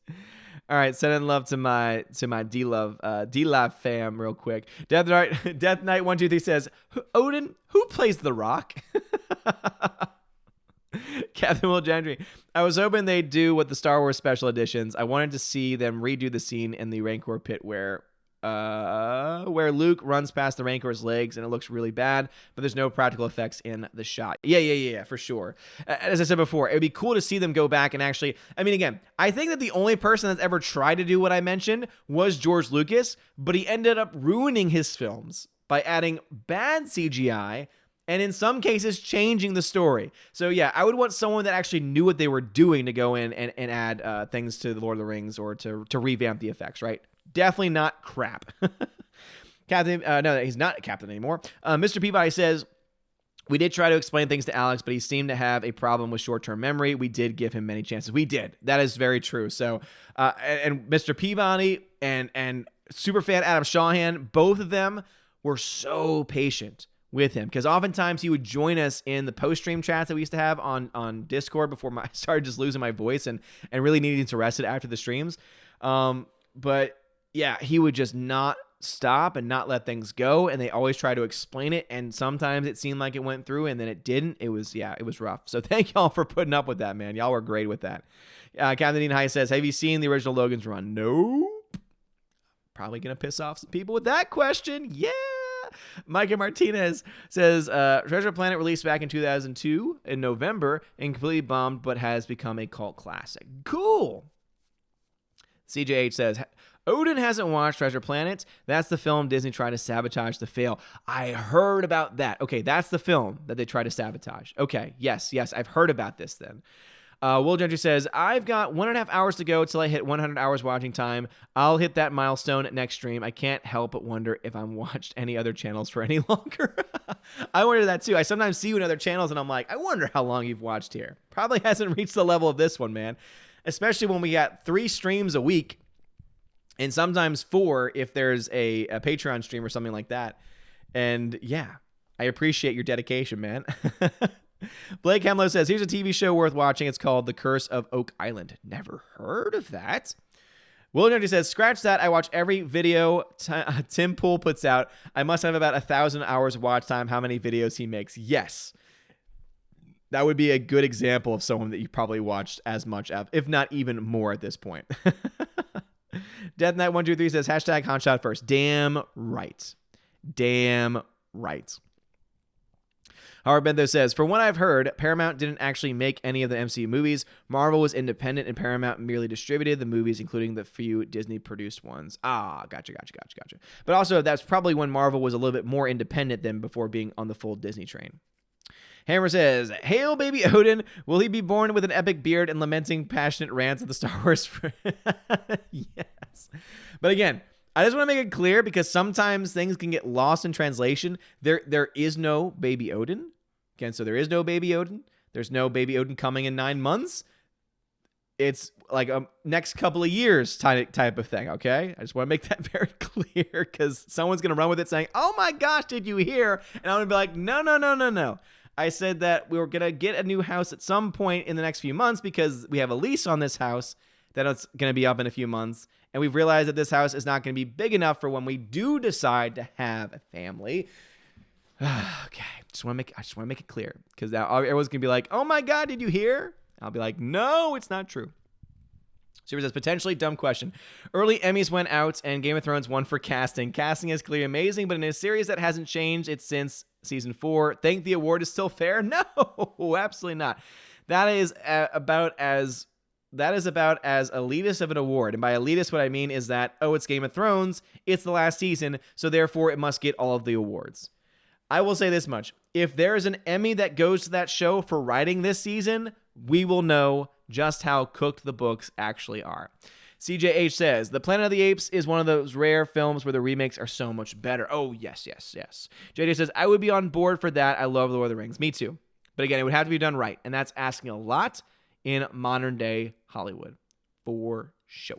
All right, send in love to my D-Love fam real quick. Death Knight 123 says, Odin, who plays The Rock? Captain Will Gendry, I was hoping they'd do what the Star Wars special editions. I wanted to see them redo the scene in the Rancor pit where Luke runs past the Rancor's legs, and it looks really bad, but there's no practical effects in the shot. Yeah, for sure. As I said before, it would be cool to see them go back and actually, I mean, again, I think that the only person that's ever tried to do what I mentioned was George Lucas, but he ended up ruining his films by adding bad CGI and in some cases changing the story. So yeah, I would want someone that actually knew what they were doing to go in and add things to the Lord of the Rings or to revamp the effects, right? Definitely not crap. Captain, no, he's not a captain anymore. Mr. Peabody says, we did try to explain things to Alex, but he seemed to have a problem with short-term memory. We did give him many chances. We did. That is very true. So, and Mr. Peabody and superfan Adam Shawhan, both of them were so patient with him, because oftentimes he would join us in the post-stream chats that we used to have on Discord before I started just losing my voice and really needing to rest it after the streams. But yeah, he would just not stop and not let things go, and they always try to explain it, and sometimes it seemed like it went through and then it didn't. It was rough. So thank y'all for putting up with that, man. Y'all were great with that. Captain Dean High says, have you seen the original Logan's Run? Nope. Probably gonna piss off some people with that question. Yeah. Micah Martinez says, Treasure Planet released back in 2002 in November and completely bombed, but has become a cult classic. Cool. CJH says, Odin hasn't watched Treasure Planet. That's the film Disney tried to sabotage to fail. I heard about that. Okay, that's the film that they tried to sabotage. Okay, yes, I've heard about this then. Will Gentry says, I've got 1.5 hours to go till I hit 100 hours watching time. I'll hit that milestone next stream. I can't help but wonder if I'm watched any other channels for any longer. I wonder that too. I sometimes see you in other channels and I'm like, I wonder how long you've watched here. Probably hasn't reached the level of this one, man. Especially when we got 3 streams a week. And sometimes 4 if there's a Patreon stream or something like that. And yeah, I appreciate your dedication, man. Blake Hemlow says, here's a TV show worth watching. It's called The Curse of Oak Island. Never heard of that. Will Energy says, scratch that. I watch every video Tim Pool puts out. I must have about 1,000 hours of watch time. How many videos he makes? Yes. That would be a good example of someone that you probably watched as much of, if not even more at this point. Death Knight 123 says, hashtag Hanshot first. Damn right. Damn right. Howard Bentho says, for what I've heard, Paramount didn't actually make any of the MCU movies. Marvel was independent and Paramount merely distributed the movies, including the few Disney-produced ones. Gotcha. But also, that's probably when Marvel was a little bit more independent than before being on the full Disney train. Hammer says, hail baby Odin. Will he be born with an epic beard and lamenting passionate rants of the Star Wars? Yes. But again, I just want to make it clear because sometimes things can get lost in translation. There is no baby Odin. Again, so there is no baby Odin. There's no baby Odin coming in 9 months. It's like a next couple of years type of thing, okay? I just want to make that very clear because someone's going to run with it saying, oh my gosh, did you hear? And I'm going to be like, no. I said that we were going to get a new house at some point in the next few months because we have a lease on this house that it's going to be up in a few months. And we've realized that this house is not going to be big enough for when we do decide to have a family. Okay, I just want to make it clear because now everyone's going to be like, oh my God, did you hear? I'll be like, no, it's not true. Super says, potentially dumb question. Early Emmys went out and Game of Thrones won for casting. Casting is clearly amazing, but in a series that hasn't changed, it's since season 4. Think the award is still fair? No, absolutely not. That is about as elitist of an award. And by elitist, what I mean is that, it's Game of Thrones, it's the last season, so therefore it must get all of the awards. I will say this much. If there is an Emmy that goes to that show for writing this season, we will know just how cooked the books actually are. CJH says, The Planet of the Apes is one of those rare films where the remakes are so much better. Oh, yes. JJ says, I would be on board for that. I love Lord of the Rings. Me too. But again, it would have to be done right. And that's asking a lot in modern day Hollywood. For sure.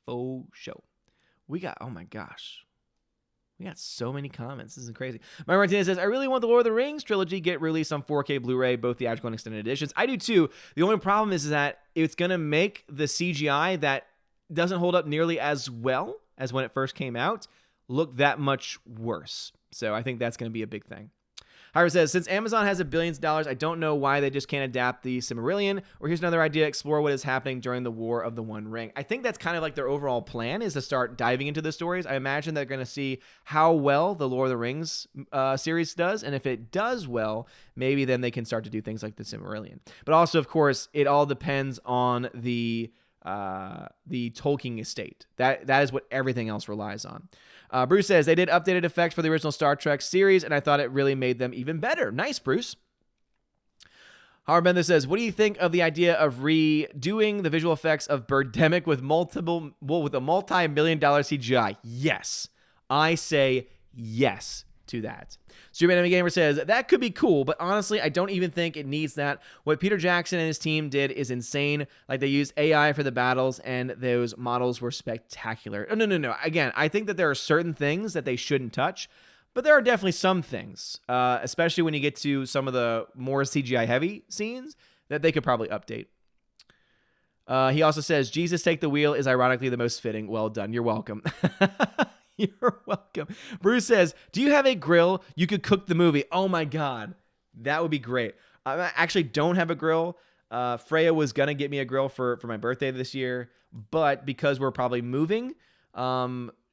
We got, oh my gosh. We got so many comments. This is crazy. Mike Martinez says, I really want the Lord of the Rings trilogy get released on 4K Blu-ray, both theatrical and extended editions. I do too. The only problem is that it's going to make the CGI that doesn't hold up nearly as well as when it first came out look that much worse. So I think that's going to be a big thing. Hira says, since Amazon has billions of dollars, I don't know why they just can't adapt the Silmarillion. Or here's another idea, explore what is happening during the War of the One Ring. I think that's kind of like their overall plan is to start diving into the stories. I imagine they're going to see how well the Lord of the Rings series does. And if it does well, maybe then they can start to do things like the Silmarillion. But also, of course, it all depends on the Tolkien estate. That is what everything else relies on. Bruce says, they did updated effects for the original Star Trek series, and I thought it really made them even better. Nice, Bruce. Howard Bender says, what do you think of the idea of redoing the visual effects of Birdemic with a multi-million-dollar CGI? Yes. I say yes to that. Superman Enemy Gamer says, that could be cool, but honestly, I don't even think it needs that. What Peter Jackson and his team did is insane. Like, they used AI for the battles, and those models were spectacular. Oh, no. Again, I think that there are certain things that they shouldn't touch, but there are definitely some things, especially when you get to some of the more CGI-heavy scenes, that they could probably update. He also says, Jesus Take the Wheel is ironically the most fitting. Well done. You're welcome. You're welcome. Bruce says, do you have a grill you could cook the movie? Oh, my God. That would be great. I actually don't have a grill. Freya was going to get me a grill for my birthday this year, but because we're probably moving,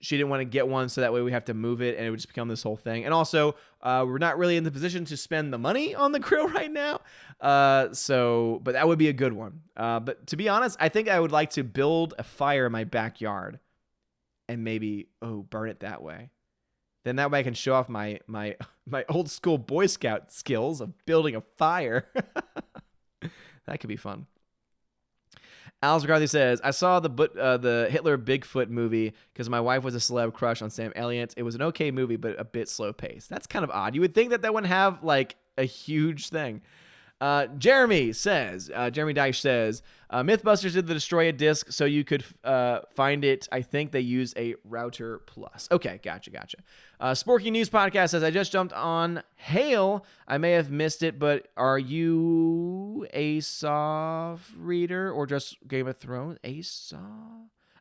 she didn't want to get one, so that way we have to move it, and it would just become this whole thing. And also, we're not really in the position to spend the money on the grill right now. But that would be a good one. But to be honest, I think I would like to build a fire in my backyard and maybe, burn it that way. Then that way I can show off my old school Boy Scout skills of building a fire. That could be fun. Alice McCarthy says, I saw the Hitler Bigfoot movie because my wife was a celeb crush on Sam Elliott. It was an okay movie, but a bit slow paced. That's kind of odd. You would think that wouldn't have like a huge thing. Jeremy Dyche says, Mythbusters did the Destroy a Disc so you could find it. I think they use a Router Plus. Okay, gotcha. Sporky News Podcast says, I just jumped on Hail. I may have missed it, but are you a soft reader or just Game of Thrones? A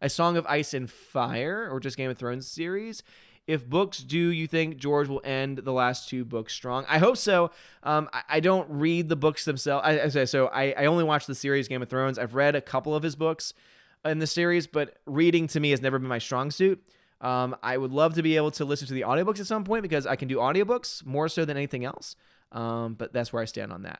Song of Ice and Fire or just Game of Thrones series? If books, do you think George will end the last two books strong? I hope so. I don't read the books themselves. I only watch the series Game of Thrones. I've read a couple of his books in the series, but reading to me has never been my strong suit. I would love to be able to listen to the audiobooks at some point because I can do audiobooks more so than anything else. But that's where I stand on that.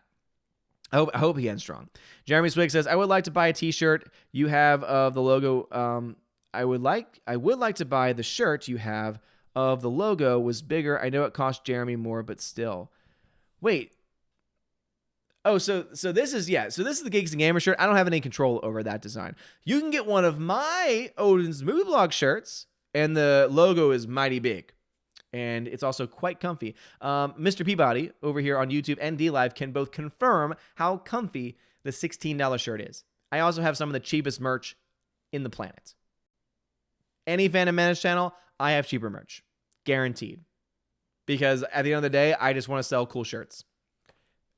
I hope he ends strong. Jeremy Swig says, I would like to buy a t-shirt you have of the logo. I would like to buy the shirt you have of the logo was bigger. I know it cost Jeremy more, but still. Wait. Oh, so this is the Geeks and Gamer shirt. I don't have any control over that design. You can get one of my Odin's Movie Blog shirts, and the logo is mighty big. And it's also quite comfy. Mr. Peabody over here on YouTube and DLive can both confirm how comfy the $16 shirt is. I also have some of the cheapest merch in the planet. Any Phantom Menace channel, I have cheaper merch. Guaranteed. Because at the end of the day, I just want to sell cool shirts.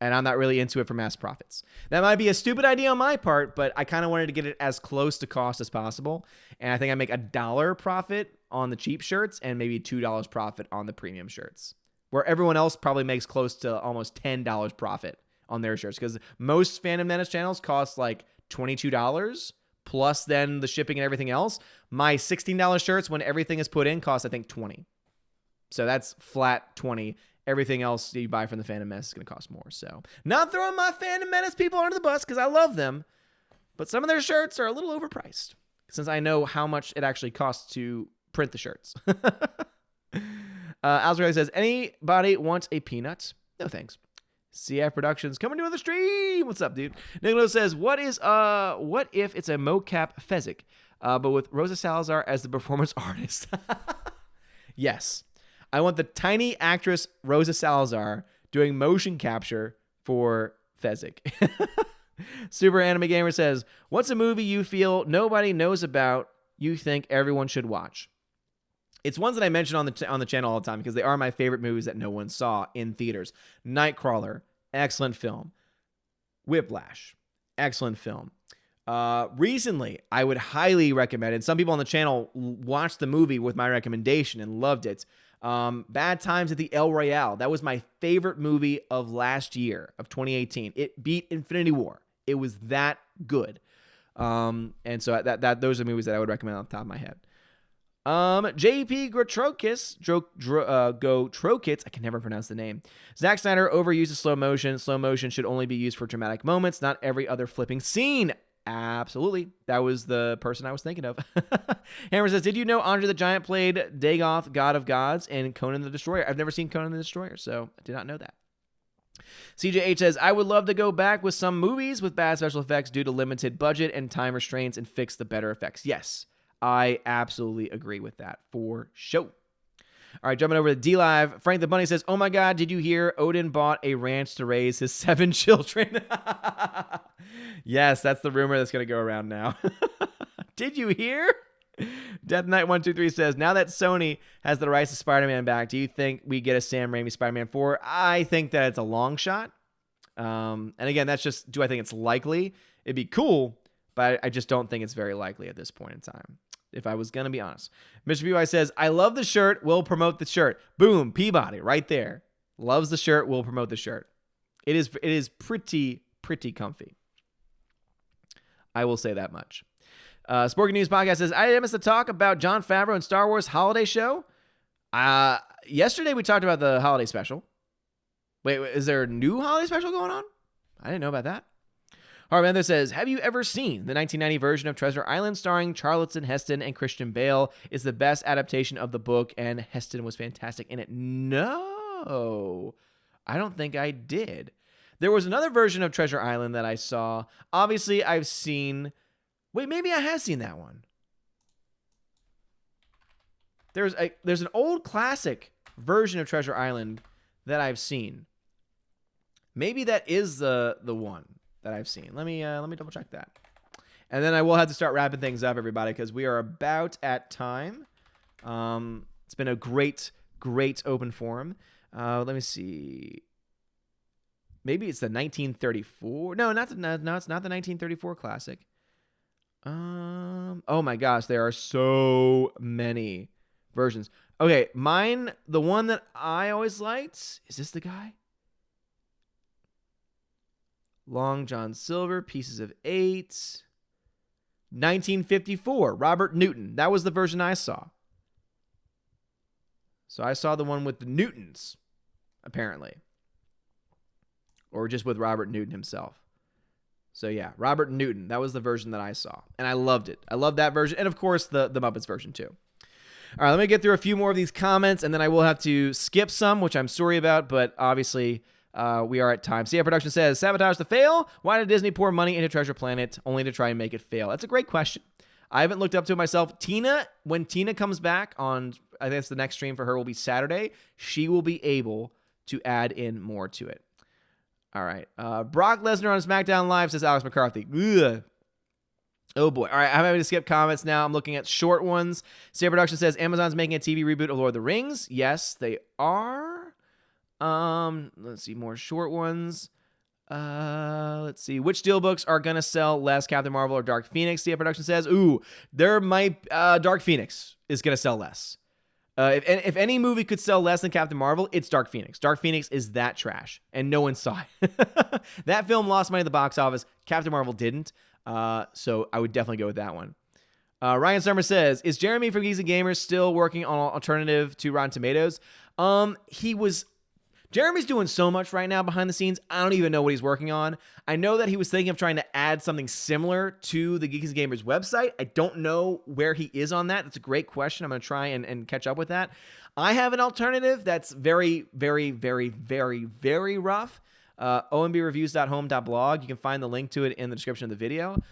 And I'm not really into it for mass profits. That might be a stupid idea on my part, but I kind of wanted to get it as close to cost as possible. And I think I make $1 profit on the cheap shirts and maybe $2 profit on the premium shirts. Where everyone else probably makes close to almost $10 profit on their shirts. Because most Phantom Menace channels cost like $22 plus then the shipping and everything else. My $16 shirts, when everything is put in, cost I think $20. So that's flat $20. Everything else you buy from the Phantom Menace is going to cost more. So not throwing my Phantom Menace people under the bus because I love them. But some of their shirts are a little overpriced since I know how much it actually costs to print the shirts. Alzrey says, anybody wants a peanut? No thanks. CF Productions coming to the stream. What's up, dude? Niccolo says, what if it's a mocap Fezzik, but with Rosa Salazar as the performance artist? Yes. I want the tiny actress Rosa Salazar doing motion capture for Fezzik. Super Anime Gamer says, what's a movie you feel nobody knows about you think everyone should watch? It's ones that I mention on the channel all the time because they are my favorite movies that no one saw in theaters. Nightcrawler, excellent film. Whiplash, excellent film. Recently, I would highly recommend, and some people on the channel watched the movie with my recommendation and loved it. Bad Times at the El Royale. That was my favorite movie of last year, of 2018. It beat Infinity War. It was that good. And so those are movies that I would recommend off the top of my head. JP Gotrokits, I can never pronounce the name. Zack Snyder overuses slow motion. Slow motion should only be used for dramatic moments, not every other flipping scene. Absolutely. That was the person I was thinking of. Hammer says, did you know Andre the Giant played Dagoth, God of Gods, in Conan the Destroyer? I've never seen Conan the Destroyer, so I did not know that. CJH says, I would love to go back with some movies with bad special effects due to limited budget and time restraints and fix the better effects. Yes, I absolutely agree with that for sure. All right, jumping over to D-Live. Frank the Bunny says, oh my God, did you hear Odin bought a ranch to raise his 7 children? Yes, that's the rumor that's going to go around now. Did you hear? Death Knight 123 says, now that Sony has the rights to Spider-Man back, do you think we get a Sam Raimi Spider-Man 4? I think that it's a long shot. And again, that's just, do I think it's likely? It'd be cool, but I just don't think it's very likely at this point in time, if I was going to be honest. Mr. Peabody says, I love the shirt, will promote the shirt. Boom, Peabody, right there. Loves the shirt, will promote the shirt. It is pretty comfy. I will say that much. Sporky News Podcast says, I missed the talk about Jon Favreau and Star Wars holiday show. Yesterday we talked about the holiday special. Wait, is there a new holiday special going on? I didn't know about that. Harvender says, have you ever seen the 1990 version of Treasure Island starring Charlton Heston and Christian Bale? It's the best adaptation of the book, and Heston was fantastic in it. No, I don't think I did. There was another version of Treasure Island that I saw. Obviously, I've seen... Wait, maybe I have seen that one. There's an old classic version of Treasure Island that I've seen. Maybe that is the one that I've seen. Let me double check that. And then I will have to start wrapping things up, everybody, because we are about at time. It's been a great open forum. Let me see. Maybe it's the 1934. No, it's not the 1934 classic. Oh my gosh, there are so many versions. Okay, mine, the one that I always liked, is this the guy? Long John Silver, Pieces of 8. 1954, Robert Newton. That was the version I saw. So I saw the one with the Newtons, apparently. Or just with Robert Newton himself. So yeah, Robert Newton. That was the version that I saw. And I loved it. I loved that version. And of course, the Muppets version too. All right, let me get through a few more of these comments, and then I will have to skip some, which I'm sorry about, but obviously we are at time. CF Production says, sabotage the fail? Why did Disney pour money into Treasure Planet only to try and make it fail? That's a great question. I haven't looked up to it myself. Tina, when Tina comes back on, I think it's the next stream for her will be Saturday, she will be able to add in more to it. All right. Brock Lesnar on SmackDown Live, says Alex McCarthy. Ugh. Oh boy. All right. I'm having to skip comments now. I'm looking at short ones. CF Production says Amazon's making a TV reboot of Lord of the Rings. Yes, they are. Let's see more short ones. Let's see. Which steelbooks are going to sell less, Captain Marvel or Dark Phoenix? CF Production says, there might, Dark Phoenix is going to sell less. If any movie could sell less than Captain Marvel, it's Dark Phoenix. Dark Phoenix is that trash, and no one saw it. That film lost money at the box office. Captain Marvel didn't, so I would definitely go with that one. Ryan Summer says, is Jeremy from Geeks and Gamers still working on an alternative to Rotten Tomatoes? Jeremy's doing so much right now behind the scenes, I don't even know what he's working on. I know that he was thinking of trying to add something similar to the Geeks and Gamers website. I don't know where he is on that. That's a great question. I'm going to try and catch up with that. I have an alternative that's very, very, very, very, very rough. OMBReviews.home.blog. You can find the link to it in the description of the video.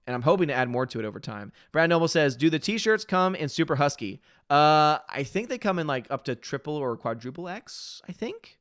And I'm hoping to add more to it over time. Brad Noble says, do the t-shirts come in Super Husky? I think they come in like up to triple or quadruple X, I think.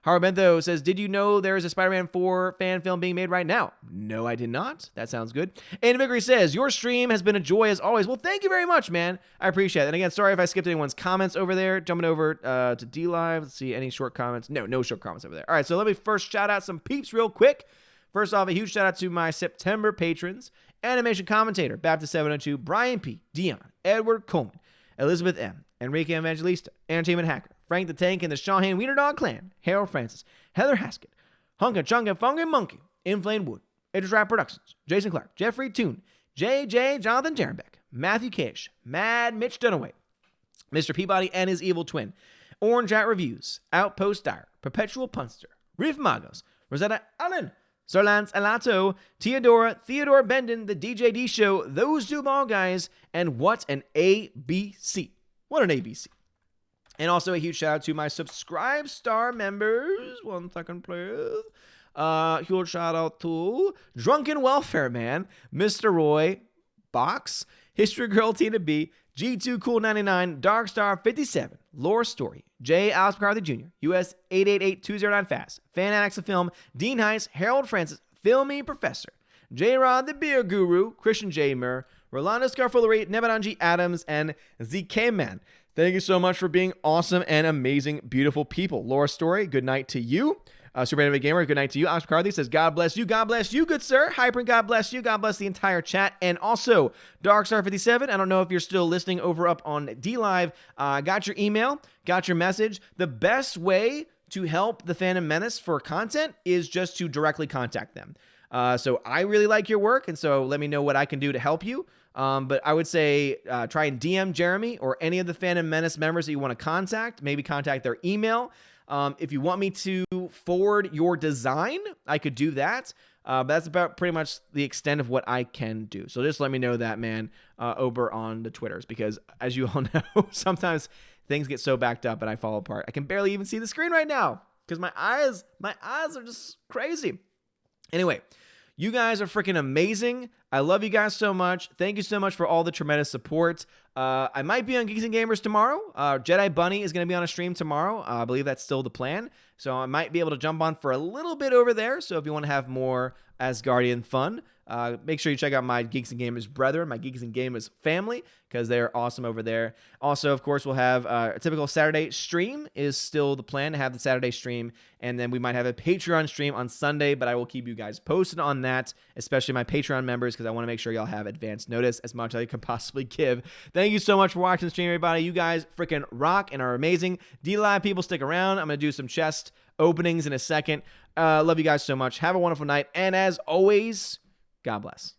Howard Bentho says, did you know there is a Spider-Man 4 fan film being made right now? No, I did not. That sounds good. And Vickery says, your stream has been a joy as always. Well, thank you very much, man. I appreciate it. And again, sorry if I skipped anyone's comments over there. Jumping over to D-Live. Let's see, any short comments? No short comments over there. All right, so let me first shout out some peeps real quick. First off, a huge shout out to my September patrons: Animation Commentator, Baptist 702, Brian P., Dion, Edward Coleman, Elizabeth M., Enrique Evangelista, Entertainment Hacker, Frank the Tank and the Shawhan Wiener Dog Clan, Harold Francis, Heather Haskett, Hunka Chunka Funky Monkey, Inflamed Wood, Intertrap Productions, Jason Clark, Jeffrey Toon, JJ Jonathan Jarenbeck, Matthew Cash, Mad Mitch Dunaway, Mr. Peabody and his evil twin, Orange At Reviews, Outpost Dire, Perpetual Punster, Riff Magos, Rosetta Allen, Sir Lance Alato, Theodore Bendon, The DJD Show, Those Two Ball Guys, and What an ABC. What an ABC. And also a huge shout out to my Subscribe Star members. 1 second, please. Huge shout out to Drunken Welfare Man, Mr. Roy, Box, History Girl Tina B, G2 Cool 99, Darkstar 57, Lore Story, J. Alex McCarthy Jr., US 888209 Fast, Fan Annex of Film, Dean Heiss, Harold Francis, Filmy Professor, J. Rod the Beer Guru, Christian J. Murr, Rolando Scarfullery, Nebananji Adams, and ZK Man. Thank you so much for being awesome and amazing, beautiful people. Lore Story, good night to you. Super Anime Gamer, good night to you. Alex McCarthy says, God bless you, good sir. Hyper, God bless you, God bless the entire chat. And also, Darkstar57, I don't know if you're still listening over up on DLive. Got your email, got your message. The best way to help the Phantom Menace for content is just to directly contact them. So I really like your work, and so let me know what I can do to help you. But I would say try and DM Jeremy or any of the Phantom Menace members that you want to contact. Maybe contact their email. If you want me to forward your design, I could do that. But that's about pretty much the extent of what I can do. So just let me know that, man, over on the Twitters. Because as you all know, sometimes things get so backed up and I fall apart. I can barely even see the screen right now because my eyes are just crazy. Anyway, you guys are freaking amazing. I love you guys so much. Thank you so much for all the tremendous support. I might be on Geeks and Gamers tomorrow. Jedi Bunny is going to be on a stream tomorrow. I believe that's still the plan. So I might be able to jump on for a little bit over there. So if you want to have more Asgardian fun, make sure you check out my Geeks and Gamers brethren, my Geeks and Gamers family, because they're awesome over there. Also, of course, we'll have a typical Saturday stream is still the plan to have the Saturday stream. And then we might have a Patreon stream on Sunday, but I will keep you guys posted on that, especially my Patreon members, because I want to make sure y'all have advance notice as much as I can possibly give. Thank you so much for watching the stream, everybody. You guys freaking rock and are amazing. DLive people, stick around. I'm going to do some chest openings in a second. Love you guys so much. Have a wonderful night. And as always, God bless.